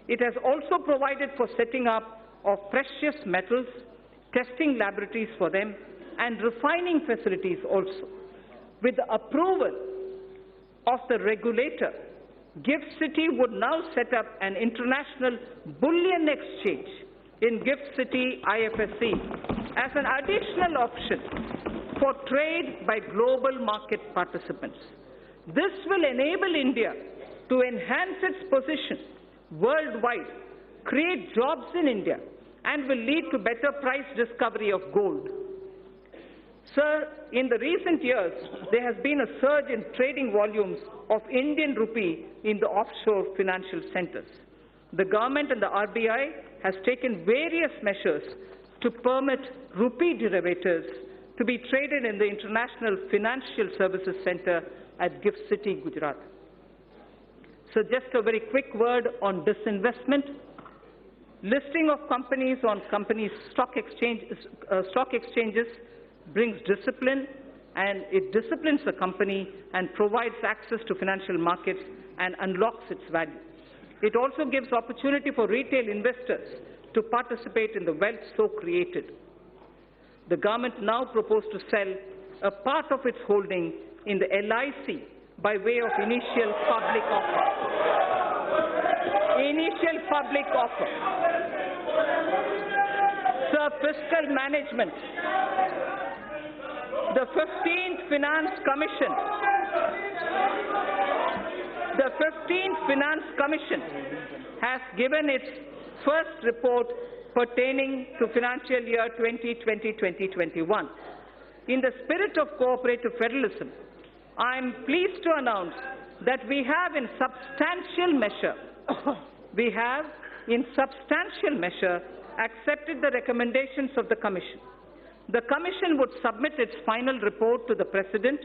Speaker 1: It has also provided for setting up of precious metals, testing laboratories for them, and refining facilities also. With the approval of the regulator, GIFT City would now set up an international bullion exchange in GIFT City IFSC as an additional option for trade by global market participants. This will enable India to enhance its position worldwide, create jobs in India, and will lead to better price discovery of gold. Sir, in the recent years, there has been a surge in trading volumes of Indian rupee in the offshore financial centers. The government and the RBI has taken various measures to permit rupee derivatives to be traded in the International Financial Services Center at GIFT City, Gujarat. So just a very quick word on disinvestment. Listing of companies on stock exchanges brings discipline, and it disciplines the company and provides access to financial markets and unlocks its value. It also gives opportunity for retail investors to participate in the wealth so created. The government now proposes to sell a part of its holding in the LIC by way of initial public offer. Initial public offer. Sir, fiscal management. The 15th Finance Commission. The 15th Finance Commission has given its first report pertaining to financial year 2020-2021. In the spirit of cooperative federalism, I am pleased to announce that we have in substantial measure accepted the recommendations of the Commission. The Commission would submit its final report to the President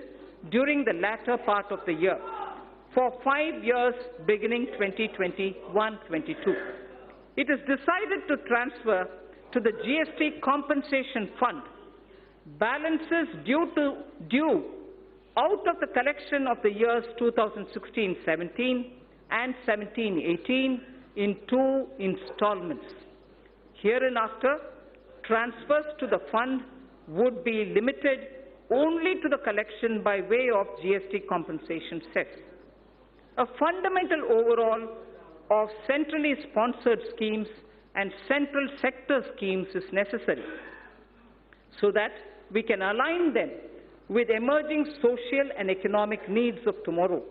Speaker 1: during the latter part of the year for 5 years beginning 2021-22. It is decided to transfer to the GST Compensation Fund balances due out of the collection of the years 2016-17 and 17-18 in 2 installments. Hereinafter, transfers to the fund would be limited only to the collection by way of GST compensation cess. A fundamental overhaul of centrally sponsored schemes and central sector schemes is necessary so that we can align them with emerging social and economic needs of tomorrow,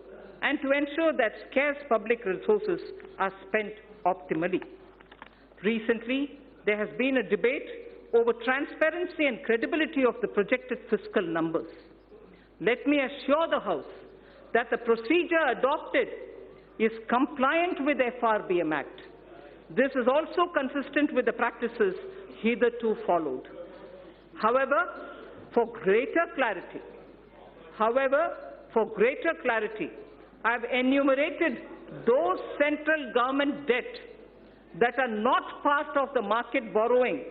Speaker 1: and to ensure that scarce public resources are spent optimally. Recently, there has been a debate over transparency and credibility of the projected fiscal numbers. Let me assure the House that the procedure adopted is compliant with the FRBM Act. This is also consistent with the practices hitherto followed. However, for greater clarity, I have enumerated those central government debt that are not part of the market borrowing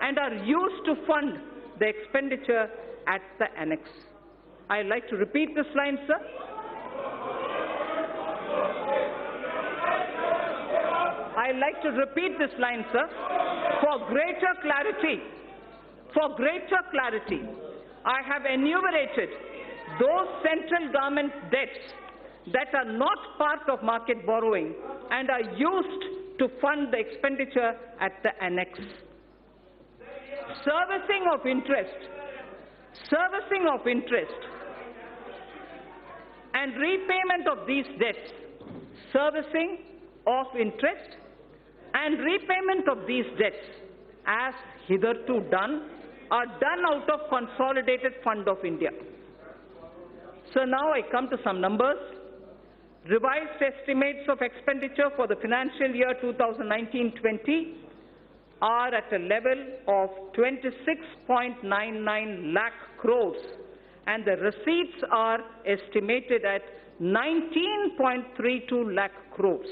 Speaker 1: and are used to fund the expenditure at the annex. I'd like to repeat this line, sir. I'd like to repeat this line, sir. For greater clarity, I have enumerated those central government debts that are not part of market borrowing and are used to fund the expenditure at the annex. Servicing of interest and repayment of these debts, servicing of interest and repayment of these debts, as hitherto done, are done out of Consolidated Fund of India. So now I come to some numbers. Revised estimates of expenditure for the financial year 2019-20 are at a level of 26.99 lakh crores, and the receipts are estimated at 19.32 lakh crores.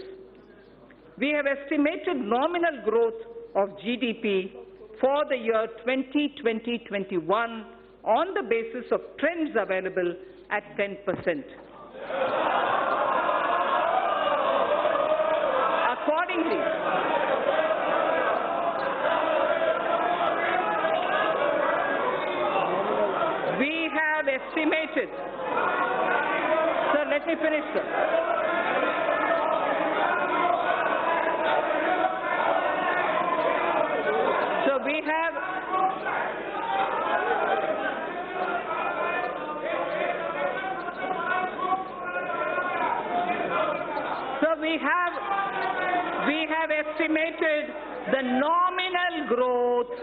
Speaker 1: We have estimated nominal growth of GDP for the year 2020-21 on the basis of trends available at 10%. Accordingly, we have estimated, sir, let me finish, sir. So we have estimated the nominal growth.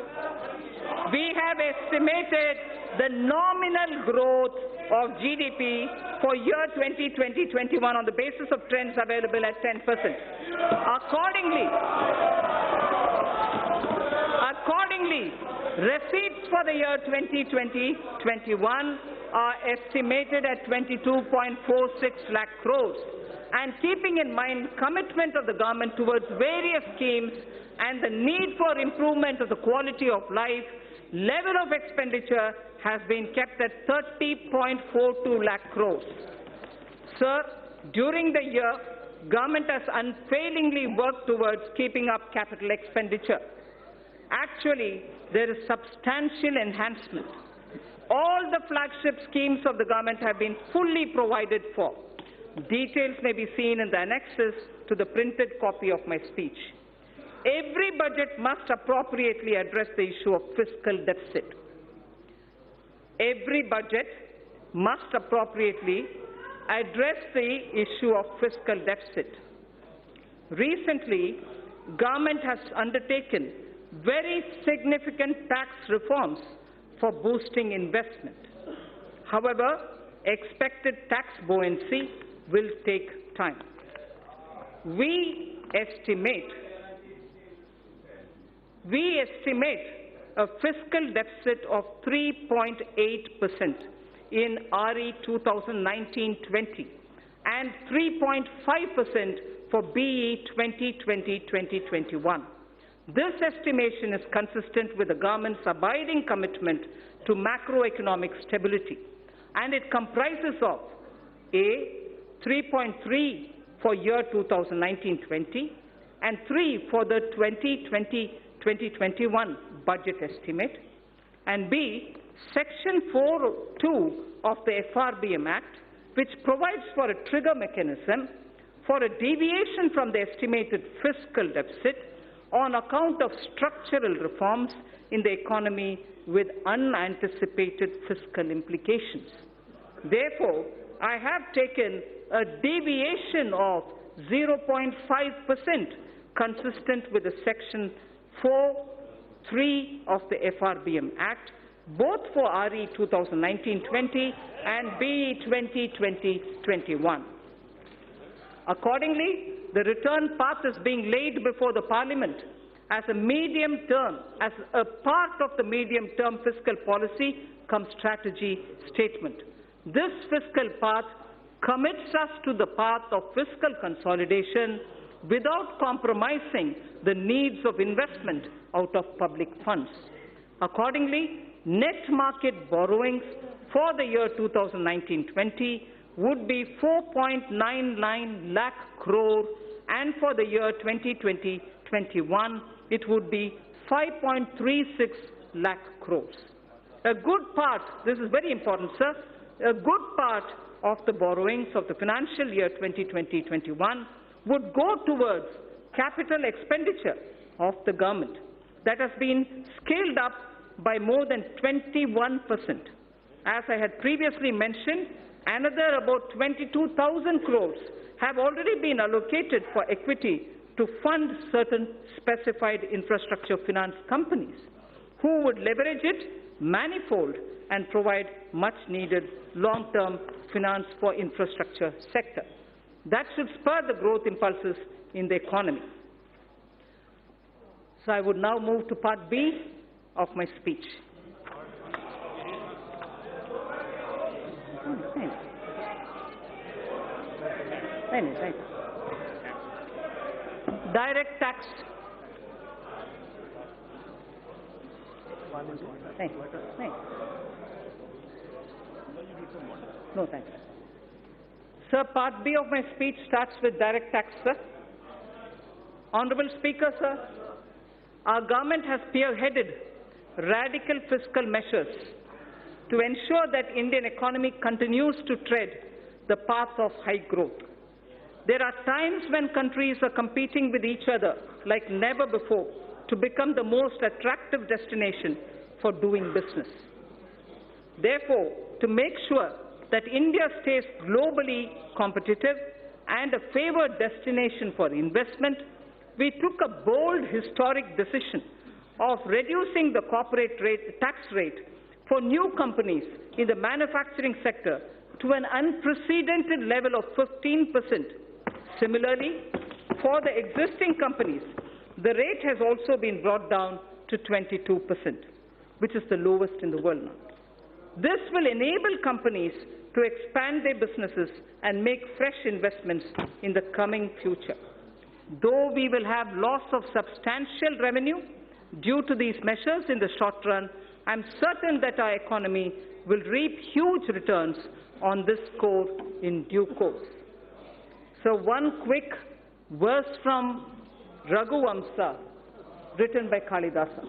Speaker 1: We have estimated the nominal growth of GDP for year 2020-21 on the basis of trends available at 10%. Accordingly, receipts for the year 2020-21 are estimated at 22.46 lakh crores. And keeping in mind commitment of the government towards various schemes and the need for improvement of the quality of life, level of expenditure has been kept at 30.42 lakh crores. Sir, during the year, government has unfailingly worked towards keeping up capital expenditure. Actually, there is substantial enhancement. All the flagship schemes of the government have been fully provided for. Details may be seen in the annexes to the printed copy of my speech. Every budget must appropriately address the issue of fiscal deficit. Every budget must appropriately address the issue of fiscal deficit. Recently, government has undertaken very significant tax reforms for boosting investment. However, expected tax buoyancy will take time. We estimate a fiscal deficit of 3.8% in RE 2019-20 and 3.5% for BE 2020-2021. This estimation is consistent with the government's abiding commitment to macroeconomic stability, and it comprises of A, 3.3 for year 2019-20 and 3 for the 2020-2021 budget estimate, and B, Section 4.2 of the FRBM Act, which provides for a trigger mechanism for a deviation from the estimated fiscal deficit on account of structural reforms in the economy with unanticipated fiscal implications. Therefore, I have taken a deviation of 0.5% consistent with the Section 4(3) of the FRBM Act, both for RE 2019-20 and BE 2020-21. Accordingly, the return path is being laid before the Parliament as a part of the medium-term fiscal policy cum strategy statement. This fiscal path commits us to the path of fiscal consolidation without compromising the needs of investment out of public funds. Accordingly, net market borrowings for the year 2019-20 would be 4.99 lakh crore, and for the year 2020-21 it would be 5.36 lakh crores. A good part, this is very important, sir, a good part of the borrowings of the financial year 2020-21 would go towards capital expenditure of the government that has been scaled up by more than 21%. As I had previously mentioned, another about 22,000 crores have already been allocated for equity to fund certain specified infrastructure finance companies who would leverage it manifold and provide much-needed long-term finance for infrastructure sector. That should spur the growth impulses in the economy. So I would now move to Part B of my speech. Direct tax. No, thanks. Sir, Part B of my speech starts with direct tax, sir. Honourable Speaker, sir, our government has spearheaded radical fiscal measures to ensure that Indian economy continues to tread the path of high growth. There are times when countries are competing with each other like never before to become the most attractive destination for doing business. Therefore, to make sure that India stays globally competitive and a favoured destination for investment, we took a bold historic decision of reducing the corporate tax rate for new companies in the manufacturing sector to an unprecedented level of 15%. Similarly, for the existing companies, the rate has also been brought down to 22%, which is the lowest in the world now. This will enable companies to expand their businesses and make fresh investments in the coming future. Though we will have loss of substantial revenue due to these measures in the short run, I am certain that our economy will reap huge returns on this score in due course. So one quick verse from Raghuvamsa, written by Kalidasa.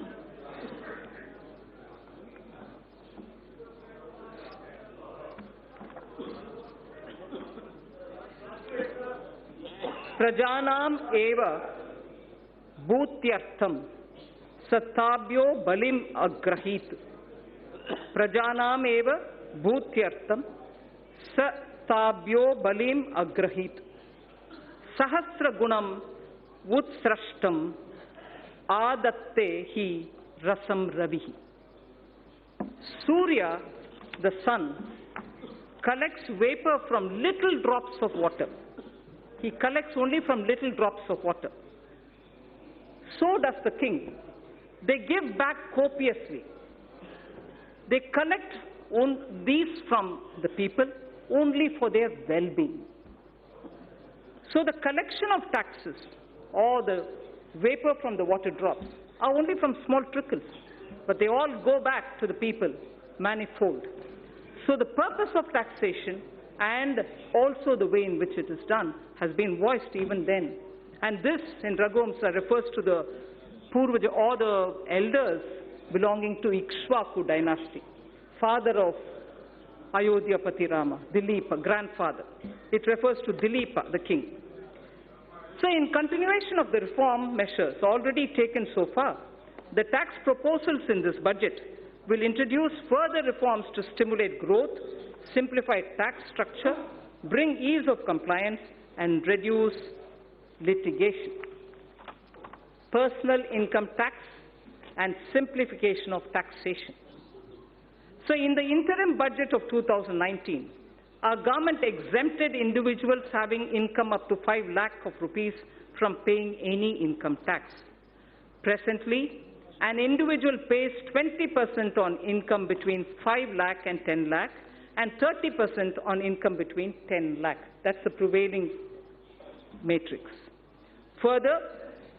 Speaker 1: Prajanam eva bhutyartham sattabhyo balim agrahit. Prajanam eva bhutyartham sattabhyo balim agrahit. Sahasra gunam utsrashtam adatte hi rasam ravihi. Surya, the sun, collects vapor from little drops of water. He collects only from little drops of water. So does the king. They give back copiously. They collect these from the people only for their well-being. So the collection of taxes or the vapor from the water drops are only from small trickles, but they all go back to the people manifold. So the purpose of taxation and also the way in which it is done has been voiced even then. And this, in Raghuvamsa, refers to the Purvaja or the elders belonging to Ikshvaku dynasty, father of Ayodhyapati Rama, Dilipa, grandfather. It refers to Dilipa, the king. So in continuation of the reform measures already taken so far, the tax proposals in this budget will introduce further reforms to stimulate growth, simplify tax structure, bring ease of compliance, and reduce litigation. Personal income tax and simplification of taxation. So in the interim budget of 2019, our government exempted individuals having income up to 5 lakh of rupees from paying any income tax. Presently, an individual pays 20% on income between 5 lakh and 10 lakh and 30% on income between 10 lakh. That's the prevailing matrix. Further,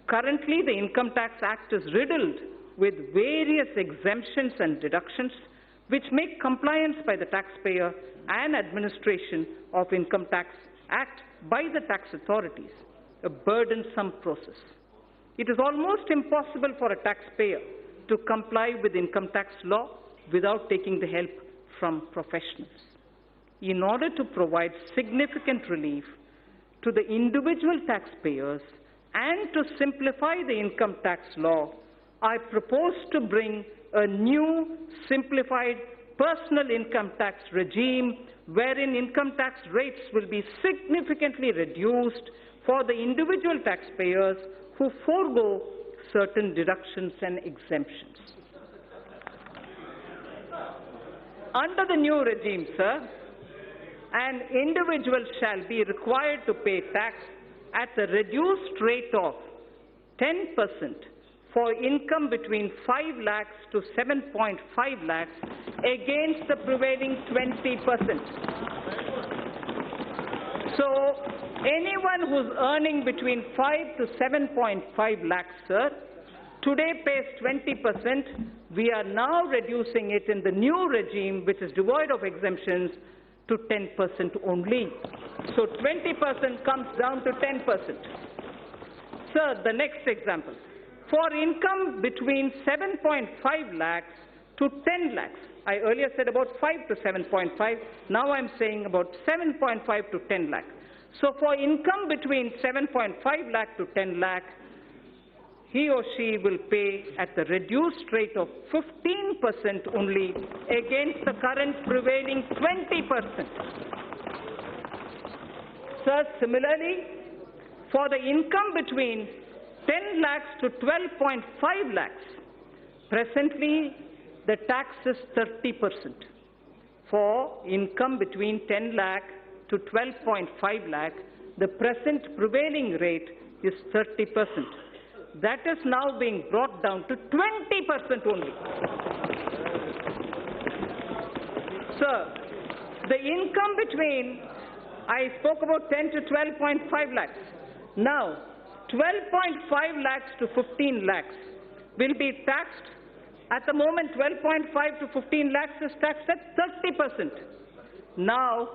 Speaker 1: currently the Income Tax Act is riddled with various exemptions and deductions which make compliance by the taxpayer and administration of Income Tax Act by the tax authorities a burdensome process. It is almost impossible for a taxpayer to comply with income tax law without taking the help from professionals. In order to provide significant relief to the individual taxpayers and to simplify the income tax law, I propose to bring a new simplified personal income tax regime wherein income tax rates will be significantly reduced for the individual taxpayers who forego certain deductions and exemptions. Under the new regime, sir, an individual shall be required to pay tax at the reduced rate of 10% for income between 5 lakhs to 7.5 lakhs against the prevailing 20%. So anyone who's earning between 5 to 7.5 lakhs, sir, today pays 20%. We are now reducing it in the new regime, which is devoid of exemptions, to 10% only. So 20% comes down to 10%. Sir, the next example. For income between 7.5 lakhs to 10 lakhs, I earlier said about 5 to 7.5, now I'm saying about 7.5 to 10 lakh. So for income between 7.5 lakh to 10 lakh, he or she will pay at the reduced rate of 15% only against the current prevailing 20%. Sir, similarly, for the income between 10 lakhs to 12.5 lakhs, presently the tax is 30%. For income between 10 lakh to 12.5 lakh, the present prevailing rate is 30%. That is now being brought down to 20% only. Sir, the income between, I spoke about 10 to 12.5 lakhs. Now, 12.5 lakhs to 15 lakhs will be taxed. At the moment, 12.5 to 15 lakhs is taxed at 30%. Now,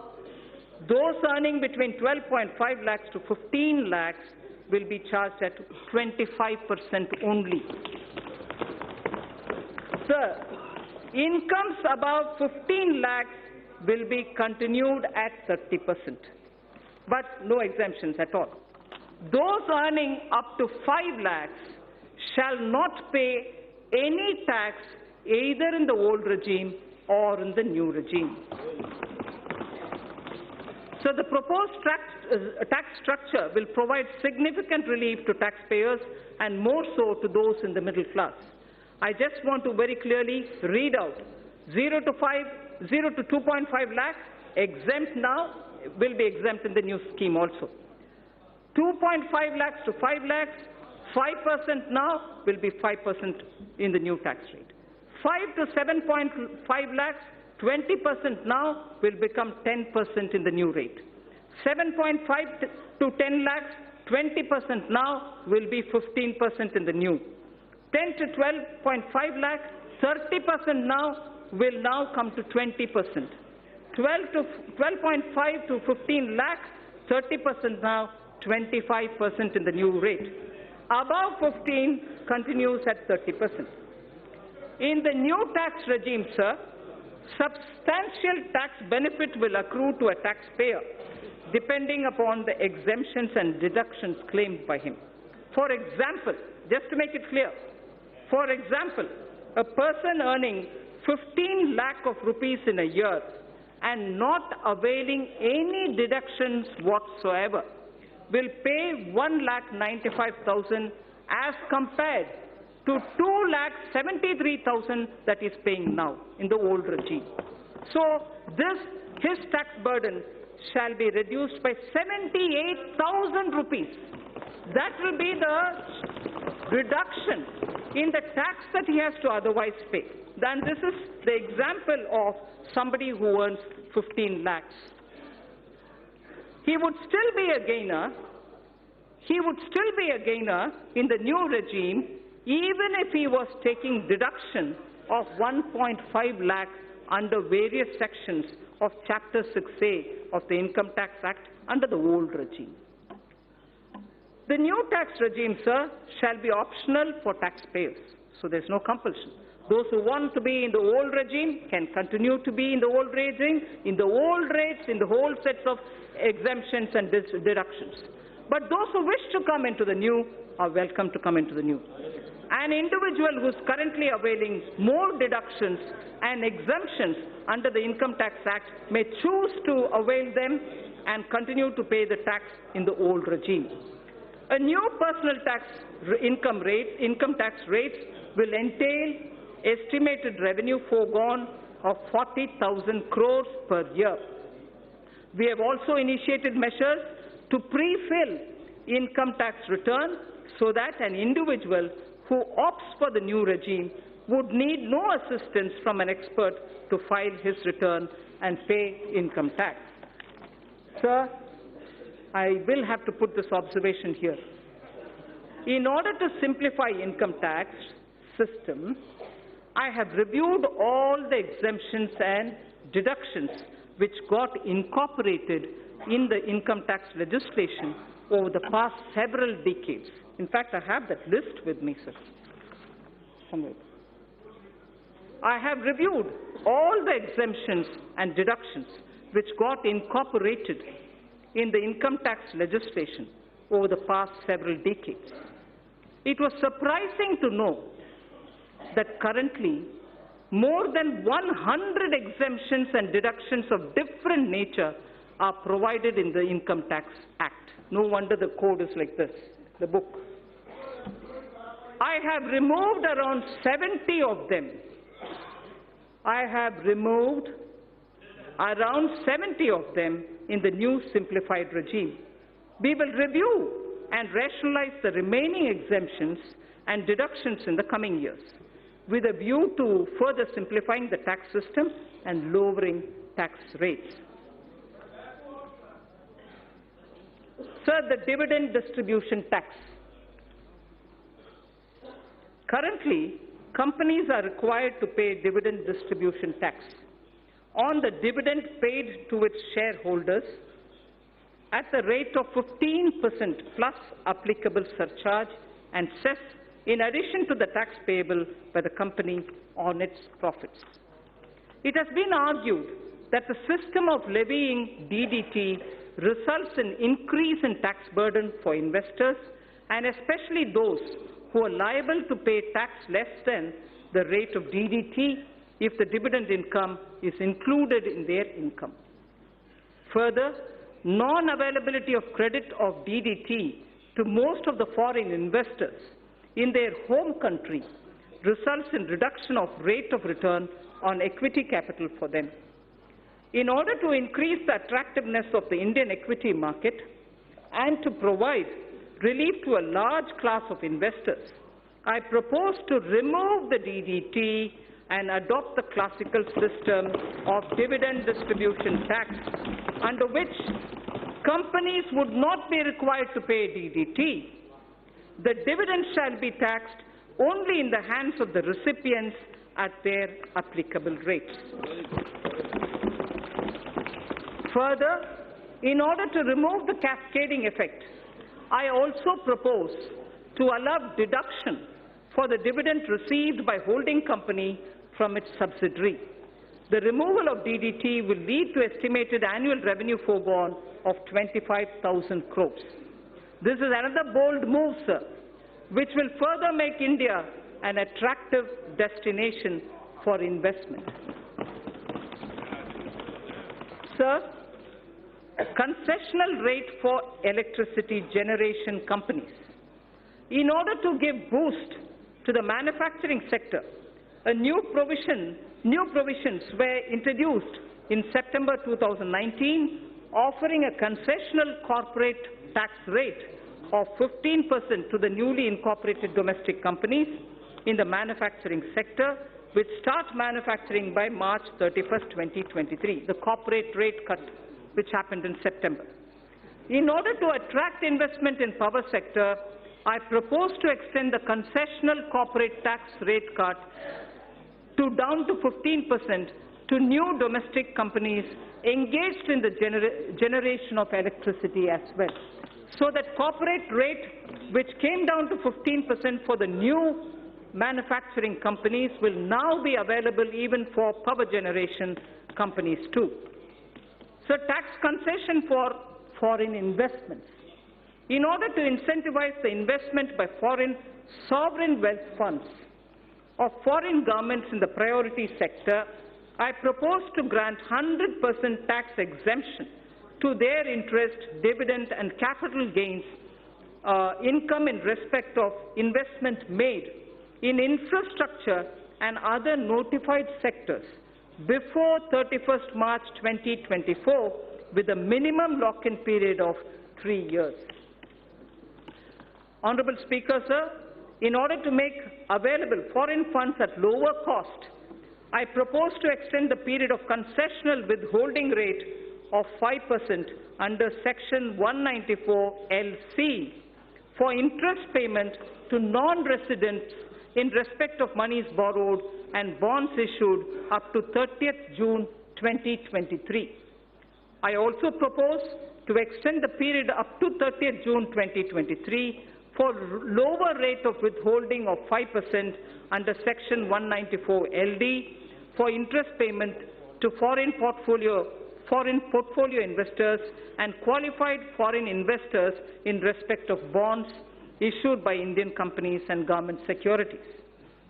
Speaker 1: those earning between 12.5 lakhs to 15 lakhs will be charged at 25% only. Sir, incomes above 15 lakhs will be continued at 30%, but no exemptions at all. Those earning up to 5 lakhs shall not pay any tax either in the old regime or in the new regime. So the proposed tax structure will provide significant relief to taxpayers and more so to those in the middle class. I just want to very clearly read out 0 to 2.5 lakhs exempt now, will be exempt in the new scheme also. 2.5 lakhs to 5 lakhs, 5% now will be 5% in the new tax rate. 5 to 7.5 lakhs, 20% now will become 10% in the new rate. 7.5 to 10 lakhs, 20% now will be 15% in the new. 10 to 12.5 lakhs, 30% now will now come to 20%. 12.5 to 15 lakhs, 30% now, 25% in the new rate. Above 15 continues at 30%. In the new tax regime, sir, substantial tax benefit will accrue to a taxpayer depending upon the exemptions and deductions claimed by him. For example, just to make it clear, for example, a person earning 15 lakh of rupees in a year and not availing any deductions whatsoever will pay 1,95,000 as compared to 2,73,000 that is paying now in the old regime. So his tax burden shall be reduced by 78,000 rupees. That will be the reduction in the tax that he has to otherwise pay. Then this is the example of somebody who earns 15 lakhs. He would still be a gainer. He would still be a gainer in the new regime, even if he was taking deduction of 1.5 lakh under various sections of Chapter 6A of the Income Tax Act under the old regime. The new tax regime, sir, shall be optional for taxpayers, so there's no compulsion. Those who want to be in the old regime can continue to be in the old regime, in the old rates, in the whole sets of exemptions and deductions. But those who wish to come into the new are welcome to come into the new. An individual who is currently availing more deductions and exemptions under the Income Tax Act may choose to avail them and continue to pay the tax in the old regime. A new personal tax income tax rate will entail estimated revenue foregone of 40,000 crores per year. We have also initiated measures to pre-fill income tax return so that an individual who opts for the new regime would need no assistance from an expert to file his return and pay income tax. Sir, I will have to put this observation here. In order to simplify income tax system, I have reviewed all the exemptions and deductions which got incorporated in the income tax legislation over the past several decades. In fact, I have that list with me, sir. Somewhere. I have reviewed all the exemptions and deductions which got incorporated in the income tax legislation over the past several decades. It was surprising to know that currently more than 100 exemptions and deductions of different nature are provided in the Income Tax Act. No wonder the code is like this, the book. I have removed around 70 of them. I have removed around 70 of them in the new simplified regime. We will review and rationalize the remaining exemptions and deductions in the coming years, with a view to further simplifying the tax system and lowering tax rates. Sir, the dividend distribution tax. Currently, companies are required to pay dividend distribution tax on the dividend paid to its shareholders at the rate of 15% plus applicable surcharge and cess in addition to the tax payable by the company on its profits. It has been argued that the system of levying DDT results in increase in tax burden for investors and especially those who are liable to pay tax less than the rate of DDT if the dividend income is included in their income. Further, non-availability of credit of DDT to most of the foreign investors in their home country results in reduction of rate of return on equity capital for them. In order to increase the attractiveness of the Indian equity market and to provide relief to a large class of investors, I propose to remove the DDT and adopt the classical system of dividend distribution tax, under which companies would not be required to pay DDT. The dividend shall be taxed only in the hands of the recipients at their applicable rates. Further, in order to remove the cascading effect, I also propose to allow deduction for the dividend received by holding company from its subsidiary. The removal of DDT will lead to estimated annual revenue foregone of 25,000 crores. This is another bold move, sir, which will further make India an attractive destination for investment. Sir, a concessional rate for electricity generation companies. In order to give boost to the manufacturing sector, new provisions were introduced in September 2019, offering a concessional corporate tax rate of 15% to the newly incorporated domestic companies in the manufacturing sector, which start manufacturing by March 31st, 2023, the corporate rate cut which happened in September. In order to attract investment in power sector, I propose to extend the concessional corporate tax rate cut down to 15% to new domestic companies engaged in the generation of electricity as well. So that corporate rate, which came down to 15% for the new manufacturing companies, will now be available even for power generation companies too. So tax concession for foreign investments. In order to incentivize the investment by foreign sovereign wealth funds of foreign governments in the priority sector, I propose to grant 100% tax exemption to their interest, dividend and capital gains income in respect of investment made in infrastructure and other notified sectors before 31st March 2024 with a minimum lock-in period of 3 years. Honourable Speaker, sir, in order to make available foreign funds at lower cost, I propose to extend the period of concessional withholding rate of 5% under Section 194LC for interest payment to non-residents in respect of monies borrowed and bonds issued up to 30th June 2023. I also propose to extend the period up to 30th June 2023 for lower rate of withholding of 5% under Section 194LD for interest payment to foreign portfolio investors and qualified foreign investors in respect of bonds issued by Indian companies and government securities.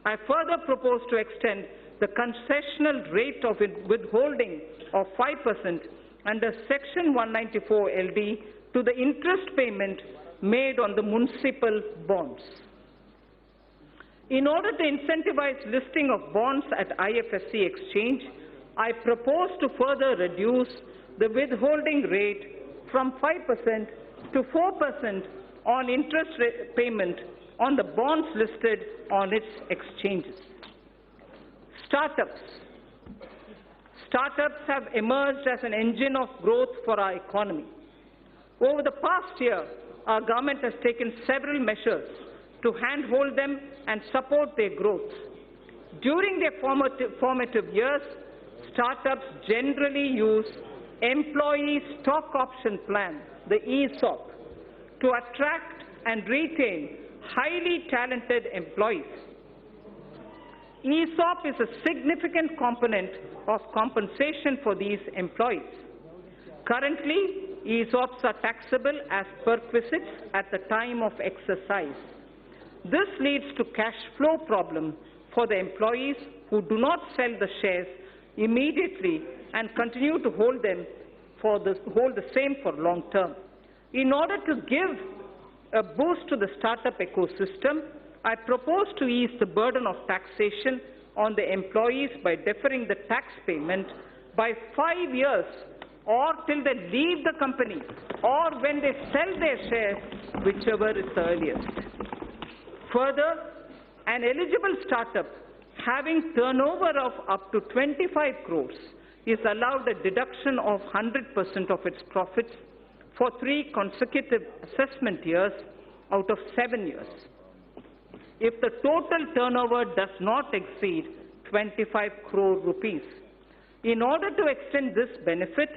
Speaker 1: I further propose to extend the concessional rate of withholding of 5% under Section 194LD to the interest payment made on the municipal bonds. In order to incentivize listing of bonds at IFSC exchange, I propose to further reduce the withholding rate from 5% to 4% on interest payment on the bonds listed on its exchanges. Startups. Startups have emerged as an engine of growth for our economy. Over the past year, our government has taken several measures to handhold them and support their growth. During their formative years, startups generally use Employee Stock Option Plan, the ESOP, to attract and retain highly talented employees. ESOP is a significant component of compensation for these employees. Currently, ESOPs are taxable as perquisites at the time of exercise. This leads to cash flow problem for the employees who do not sell the shares immediately and continue to hold the same for long term. In order to give a boost to the startup ecosystem, I propose to ease the burden of taxation on the employees by deferring the tax payment by 5 years or till they leave the company or when they sell their shares, whichever is the earliest. Further, an eligible startup having turnover of up to 25 crores is allowed a deduction of 100% of its profits for 3 consecutive assessment years out of 7 years, if the total turnover does not exceed 25 crore rupees. In order to extend this benefit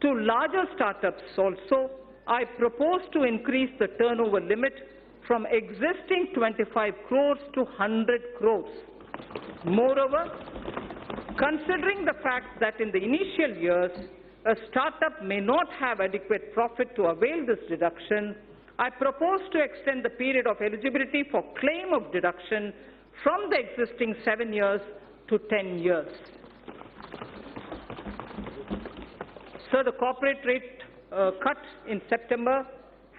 Speaker 1: to larger startups also, I propose to increase the turnover limit from existing 25 crores to 100 crores. Moreover, considering the fact that in the initial years, a startup may not have adequate profit to avail this deduction, I propose to extend the period of eligibility for claim of deduction from the existing 7 years to 10 years. So the corporate rate cut in September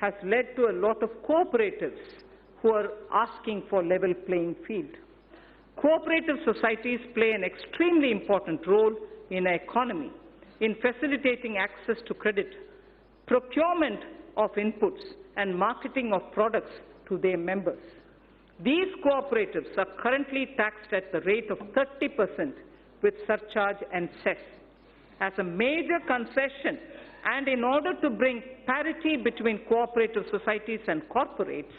Speaker 1: has led to a lot of cooperatives who are asking for level playing field. Cooperative societies play an extremely important role in our economy in facilitating access to credit, procurement of inputs, and marketing of products to their members. These cooperatives are currently taxed at the rate of 30% with surcharge and cess. As a major concession, and in order to bring parity between cooperative societies and corporates,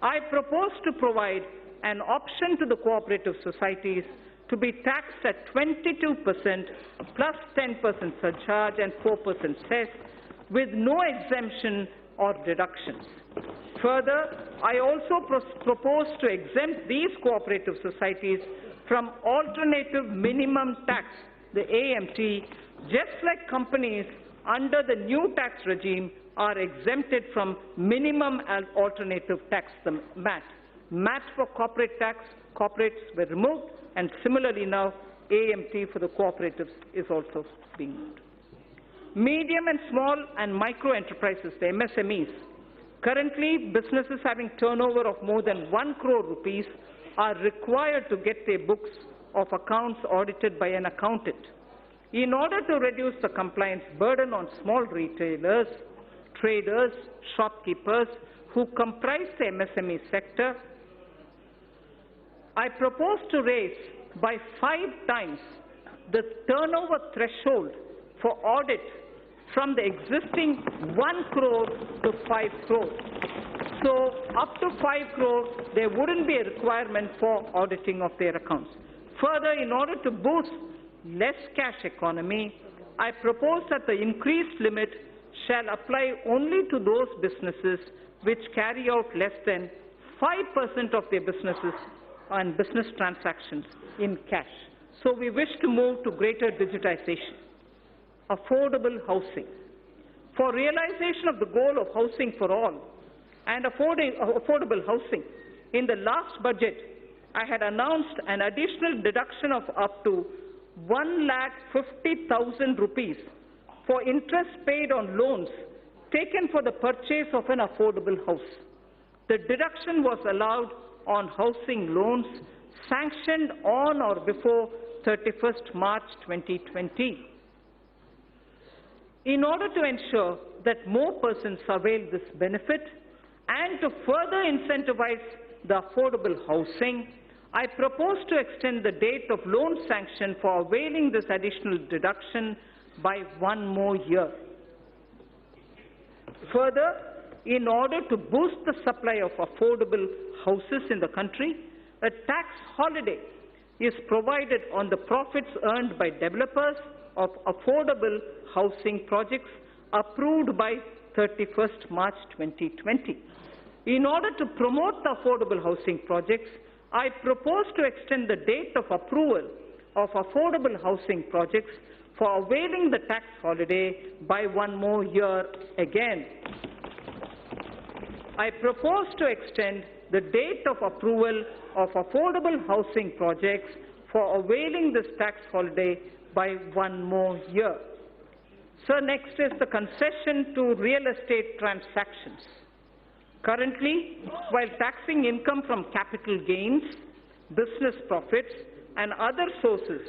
Speaker 1: I propose to provide an option to the cooperative societies to be taxed at 22% plus 10% surcharge and 4% cess with no exemption or deductions. Further, I also propose to exempt these cooperative societies from alternative minimum tax, the AMT, just like companies under the new tax regime are exempted from minimum and alternative tax, the MAT. MAT for corporate tax, corporates were removed, and similarly now AMT for the cooperatives is also being moved. Medium and small and micro enterprises, the MSMEs, currently businesses having turnover of more than 1 crore rupees are required to get their books of accounts audited by an accountant. In order to reduce the compliance burden on small retailers, traders, shopkeepers who comprise the MSME sector, I propose to raise by 5 times the turnover threshold for audit from the existing 1 crore to 5 crores. So up to 5 crores, there wouldn't be a requirement for auditing of their accounts. Further, in order to boost less cash economy, I propose that the increased limit shall apply only to those businesses which carry out less than 5% of their businesses and business transactions in cash. So we wish to move to greater digitization. Affordable housing. For realization of the goal of housing for all and affordable housing, in the last budget, I had announced an additional deduction of up to 1,50,000 rupees for interest paid on loans taken for the purchase of an affordable house. The deduction was allowed on housing loans sanctioned on or before 31st March 2020. In order to ensure that more persons avail this benefit and to further incentivize the affordable housing, I propose to extend the date of loan sanction for availing this additional deduction by 1 more year. Further, in order to boost the supply of affordable houses in the country, a tax holiday is provided on the profits earned by developers of affordable housing projects approved by 31st March 2020. In order to promote the affordable housing projects, I propose to extend the date of approval of affordable housing projects for availing the tax holiday by 1 more year again. I propose to extend the date of approval of affordable housing projects for availing this tax holiday by 1 more year. So next is the concession to real estate transactions. Currently, while taxing income from capital gains, business profits, and other sources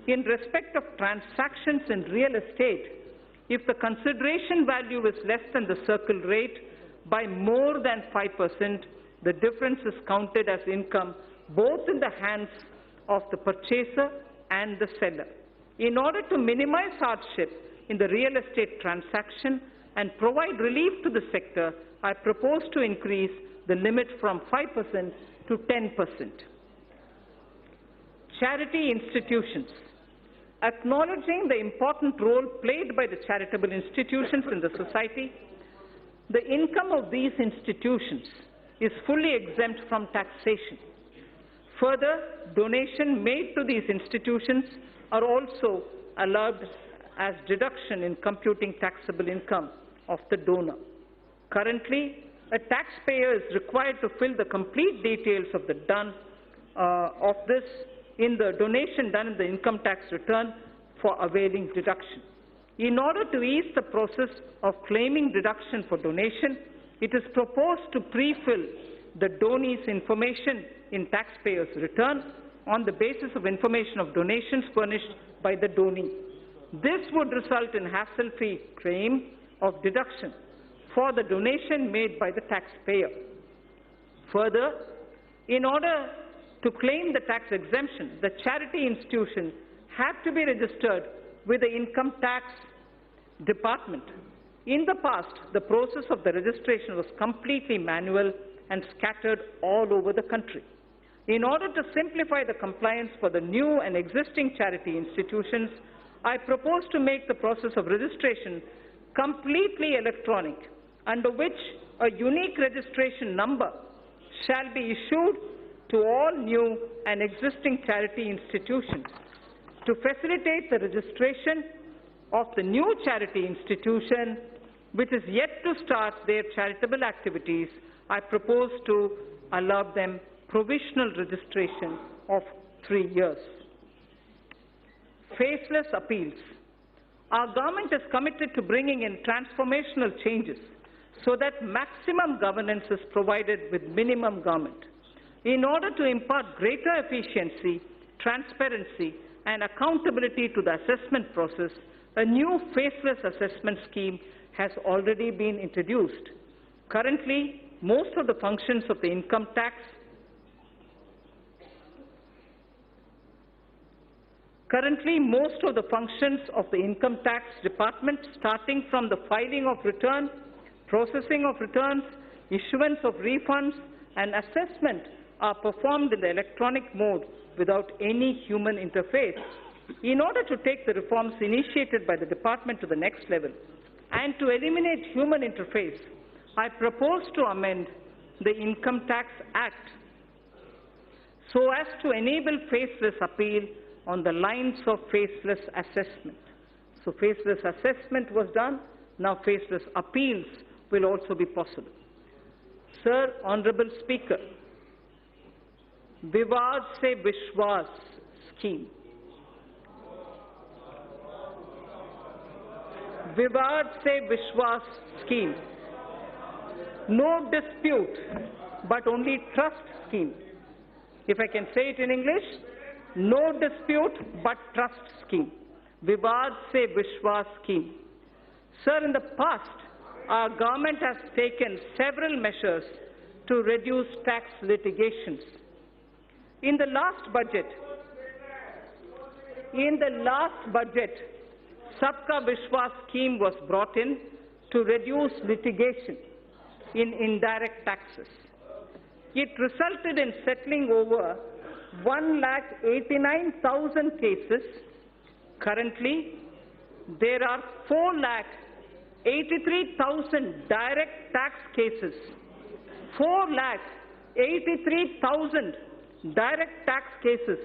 Speaker 1: in respect of transactions in real estate, if the consideration value is less than the circle rate by more than 5%, the difference is counted as income both in the hands of the purchaser and the seller. In order to minimize hardship in the real estate transaction and provide relief to the sector, I propose to increase the limit from 5% to 10%. Charity institutions. Acknowledging the important role played by the charitable institutions in the society, the income of these institutions is fully exempt from taxation. Further, donations made to these institutions are also allowed as deduction in computing taxable income of the donor. Currently, a taxpayer is required to fill the complete details of this in the donation done in the income tax return for availing deduction. In order to ease the process of claiming deduction for donation, it is proposed to pre-fill the donee's information in taxpayer's return on the basis of information of donations furnished by the donee. This would result in hassle-free claim of deduction for the donation made by the taxpayer. Further, in order to claim the tax exemption, the charity institution had to be registered with the income tax department. In the past, the process of the registration was completely manual and scattered all over the country. In order to simplify the compliance for the new and existing charity institutions, I propose to make the process of registration completely electronic, under which a unique registration number shall be issued to all new and existing charity institutions. To facilitate the registration of the new charity institution, which is yet to start their charitable activities, I propose to allow them provisional registration of 3 years. Faceless appeals. Our government is committed to bringing in transformational changes so that maximum governance is provided with minimum government. In order to impart greater efficiency, transparency, and accountability to the assessment process, a new faceless assessment scheme has already been introduced. Currently, most of the functions of the income tax department, starting from the filing of return, processing of returns, issuance of refunds, and assessment, are performed in the electronic mode without any human interface. In order to take the reforms initiated by the department to the next level and to eliminate human interface, I propose to amend the Income Tax Act so as to enable faceless appeal on the lines of faceless assessment. So faceless assessment was done, now faceless appeals will also be possible. Sir, Honourable Speaker, Vivad se Vishwas scheme. Vivad se Vishwas scheme. No dispute, but only trust scheme. If I can say it in English, no dispute, but trust scheme. Vivad se Vishwas scheme. Sir, in the past, our government has taken several measures to reduce tax litigations. In the last budget, Sabka Vishwas scheme was brought in to reduce litigation in indirect taxes. It resulted in settling over 1,89,000 cases. Currently, there are 4,83,000 direct tax cases. 4,83,000 direct tax cases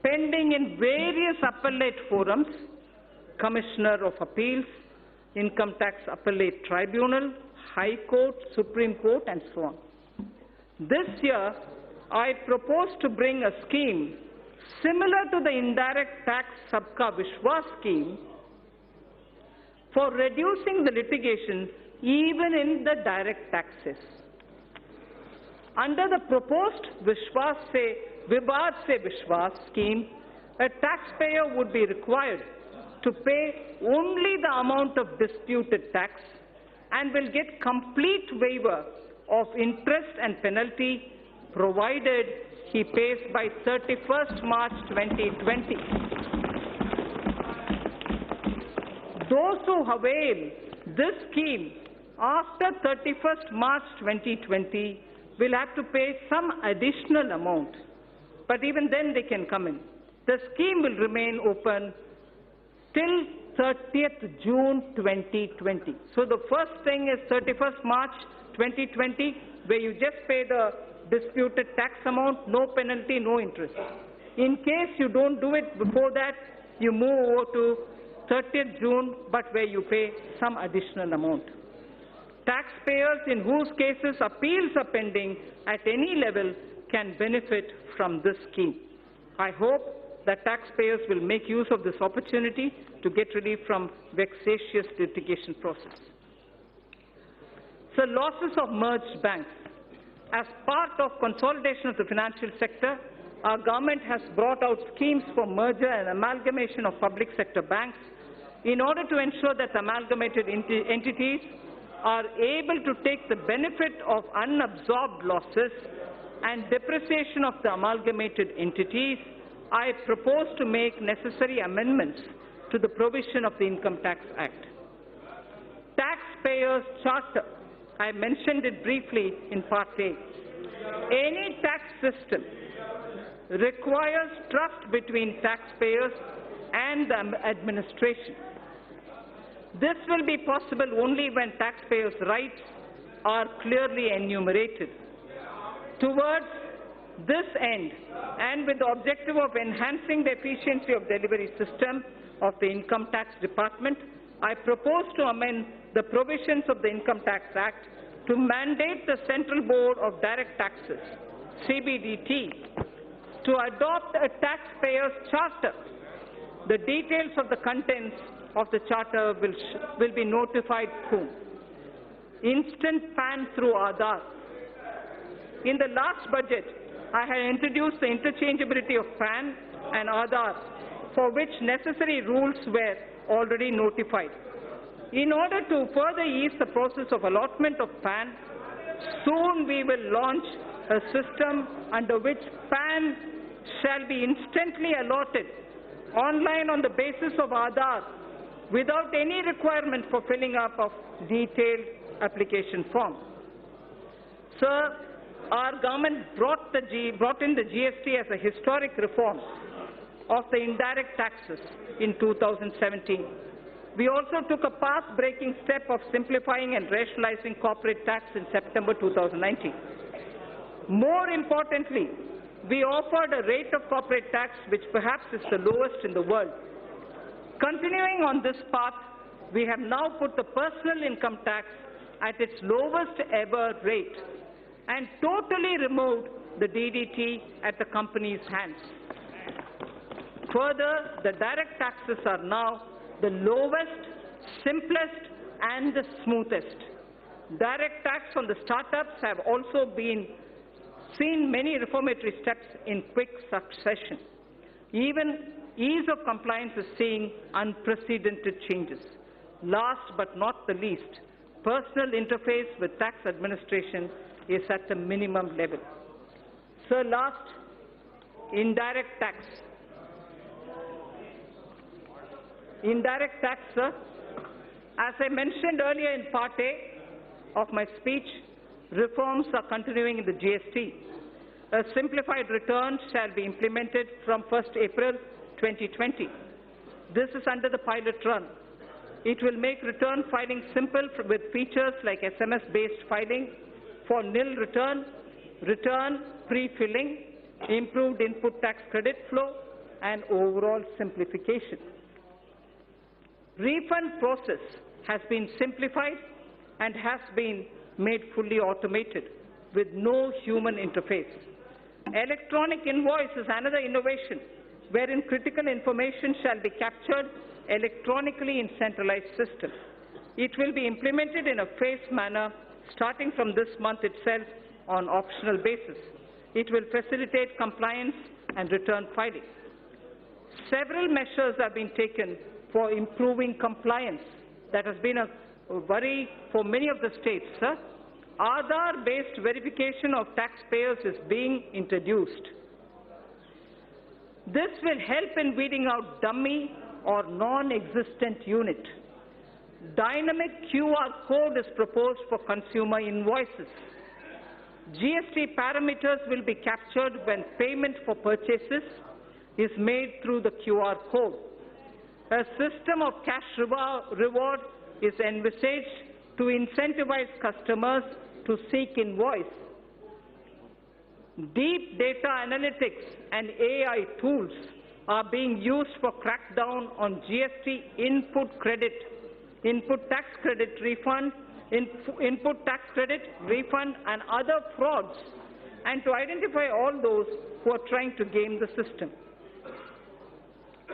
Speaker 1: pending in various appellate forums, Commissioner of Appeals, Income Tax Appellate Tribunal, High Court, Supreme Court, and so on. This year, I propose to bring a scheme similar to the indirect tax Sabka Vishwas scheme for reducing the litigation even in the direct taxes. Under the proposed Vivad se Vishwas scheme, a taxpayer would be required to pay only the amount of disputed tax and will get complete waiver of interest and penalty provided he pays by 31st March 2020. Those who avail this scheme after 31st March 2020 will have to pay some additional amount, but even then they can come in. The scheme will remain open till 30th June 2020. So the first thing is 31st March 2020, where you just pay the disputed tax amount, no penalty, no interest. In case you don't do it before that, you move over to 30th June, but where you pay some additional amount. Taxpayers in whose cases appeals are pending at any level can benefit from this scheme. I hope that taxpayers will make use of this opportunity to get relief from vexatious litigation process. So, losses of merged banks. As part of consolidation of the financial sector, our government has brought out schemes for merger and amalgamation of public sector banks in order to ensure that amalgamated entities are able to take the benefit of unabsorbed losses and depreciation of the amalgamated entities. I propose to make necessary amendments to the provision of the Income Tax Act. Taxpayers' Charter. I mentioned it briefly in Part A. Any tax system requires trust between taxpayers and the administration. This will be possible only when taxpayers' rights are clearly enumerated. Towards this end, and with the objective of enhancing the efficiency of delivery system of the Income Tax Department, I propose to amend the provisions of the Income Tax Act to mandate the Central Board of Direct Taxes, CBDT, to adopt a taxpayer's charter. The details of the contents of the charter will be notified soon. Instant PAN through Aadhaar. In the last budget, I had introduced the interchangeability of PAN and Aadhaar, for which necessary rules were already notified. In order to further ease the process of allotment of PAN, soon we will launch a system under which PAN shall be instantly allotted online on the basis of Aadhaar without any requirement for filling up of detailed application form. Sir, our government brought in the GST as a historic reform of the indirect taxes in 2017. We also took a path-breaking step of simplifying and rationalizing corporate tax in September 2019. More importantly, we offered a rate of corporate tax which perhaps is the lowest in the world. Continuing on this path, we have now put the personal income tax at its lowest ever rate and totally removed the DDT at the company's hands. Further, the direct taxes are now the lowest, simplest, and the smoothest. Direct tax on the startups have also seen many reformatory steps in quick succession. Even ease of compliance is seeing unprecedented changes. Last but not the least, personal interface with tax administration is at the minimum level. So last, indirect tax. Indirect tax, sir. As I mentioned earlier in Part A of my speech, reforms are continuing in the GST. A simplified return shall be implemented from 1st April 2020. This is under the pilot run. It will make return filing simple with features like SMS-based filing for nil return, return pre-filling, improved input tax credit flow, and overall simplification. Refund process has been simplified and has been made fully automated with no human interface. Electronic invoice is another innovation wherein critical information shall be captured electronically in centralized system. It will be implemented in a phased manner starting from this month itself on optional basis. It will facilitate compliance and return filing. Several measures have been taken for improving compliance. That has been a worry for many of the states, sir. Aadhaar-based verification of taxpayers is being introduced. This will help in weeding out dummy or non-existent unit. Dynamic QR code is proposed for consumer invoices. GST parameters will be captured when payment for purchases is made through the QR code. A system of cash reward is envisaged to incentivize customers to seek invoice. Deep data analytics and AI tools are being used for crackdown on GST input credit input tax credit refund, and other frauds, and to identify all those who are trying to game the system.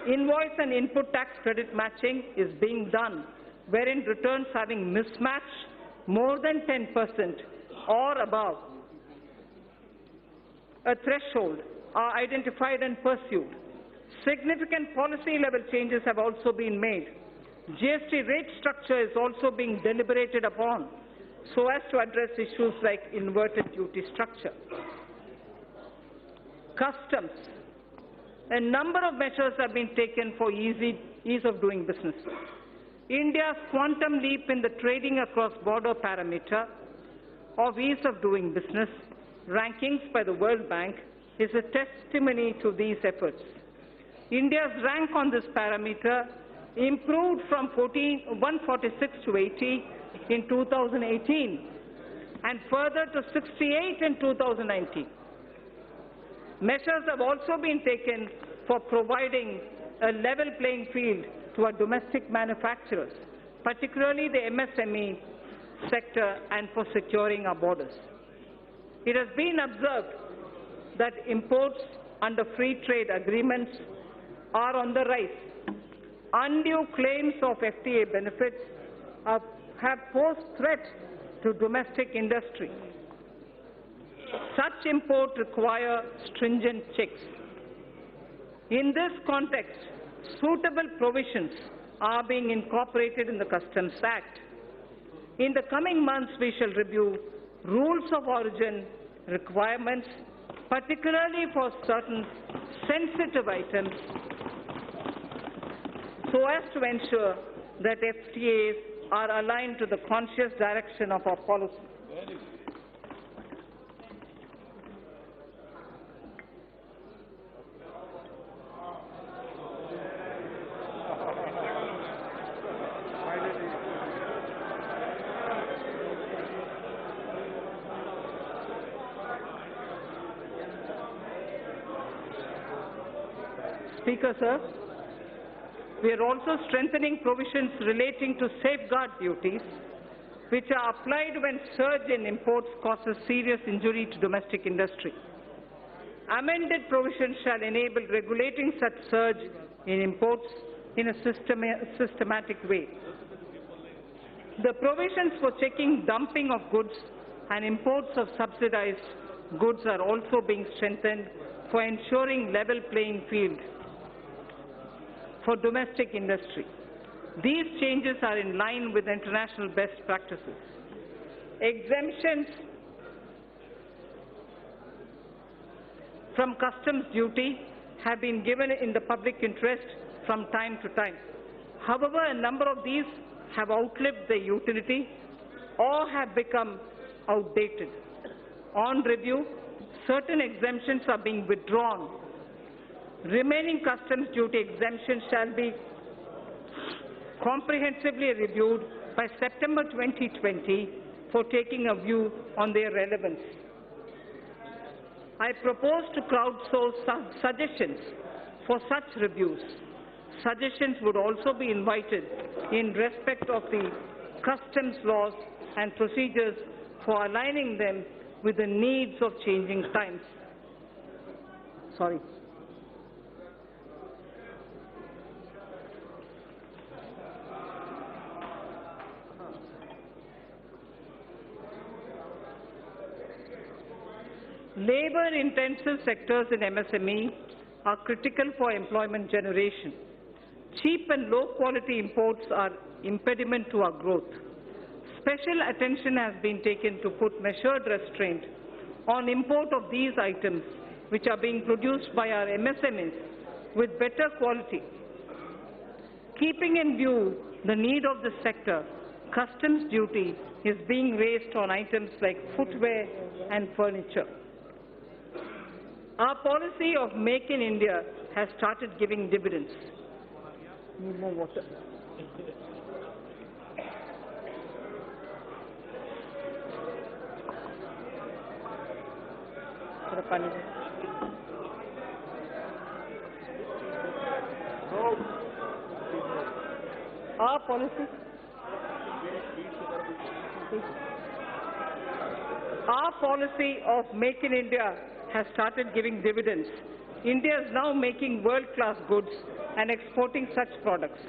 Speaker 1: Invoice and input tax credit matching is being done, wherein returns having mismatched more than 10% or above a threshold are identified and pursued. Significant policy level changes have also been made. GST rate structure is also being deliberated upon so as to address issues like inverted duty structure. Customs. A number of measures have been taken for ease of doing business. India's quantum leap in the trading across border parameter of ease of doing business rankings by the World Bank is a testimony to these efforts. India's rank on this parameter improved from 146 to 80 in 2018 and further to 68 in 2019. Measures have also been taken for providing a level playing field to our domestic manufacturers, particularly the MSME sector, and for securing our borders. It has been observed that imports under free trade agreements are on the rise. Undue claims of FTA benefits have posed threats to domestic industry. Such imports require stringent checks. In this context, suitable provisions are being incorporated in the Customs Act. In the coming months, we shall review rules of origin requirements, particularly for certain sensitive items, so as to ensure that FTAs are aligned to the conscious direction of our policy. Speaker, sir, we are also strengthening provisions relating to safeguard duties, which are applied when surge in imports causes serious injury to domestic industry. Amended provisions shall enable regulating such surge in imports in a systematic way. The provisions for checking dumping of goods and imports of subsidized goods are also being strengthened for ensuring level playing field for domestic industry. These changes are in line with international best practices. Exemptions from customs duty have been given in the public interest from time to time. However, a number of these have outlived their utility or have become outdated. On review, certain exemptions are being withdrawn. Remaining customs duty exemptions shall be comprehensively reviewed by September 2020 for taking a view on their relevance. I propose to crowdsource suggestions for such reviews. Suggestions would also be invited in respect of the customs laws and procedures for aligning them with the needs of changing times. Sorry. Labor-intensive sectors in MSME are critical for employment generation. Cheap and low-quality imports are impediment to our growth. Special attention has been taken to put measured restraint on import of these items which are being produced by our MSMEs with better quality. Keeping in view the need of the sector, customs duty is being raised on items like footwear and furniture. Our policy of Make in India has started giving dividends. Need more water. Our policy Our policy of Make in India has started giving dividends. India is now making world-class goods and exporting such products.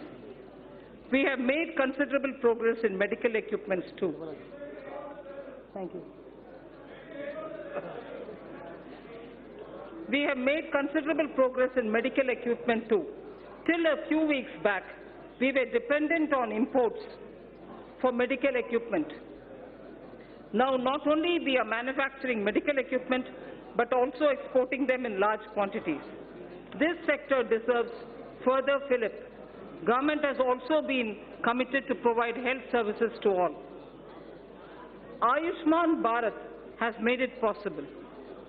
Speaker 1: We have made considerable progress in medical equipments too. Thank you. We have made considerable progress in medical equipment too. Till a few weeks back, we were dependent on imports for medical equipment. Now, not only we are manufacturing medical equipment, but also exporting them in large quantities. This sector deserves furder fillip. Government has also been committed to provide health services to all. Ayushman Bharat has made it possible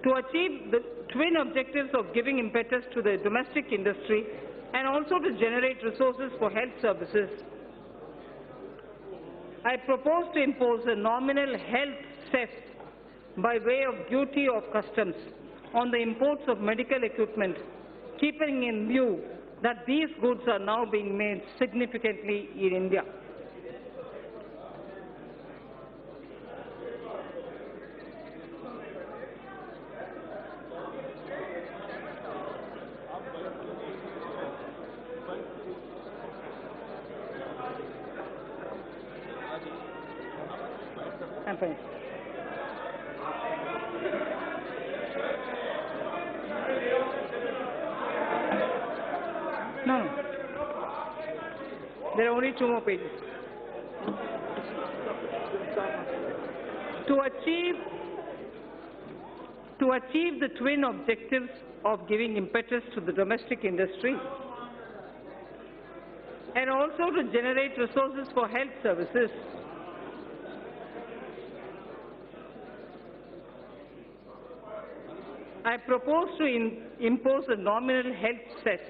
Speaker 1: to achieve the twin objectives of giving impetus to the domestic industry and also to generate resources for health services. I propose to impose a nominal health cess by way of duty of customs on the imports of medical equipment, keeping in view that these goods are now being made significantly in India. I'm fine. No. There are only 2 more pages. To achieve the twin objectives of giving impetus to the domestic industry and also to generate resources for health services, I propose to impose a nominal health cess.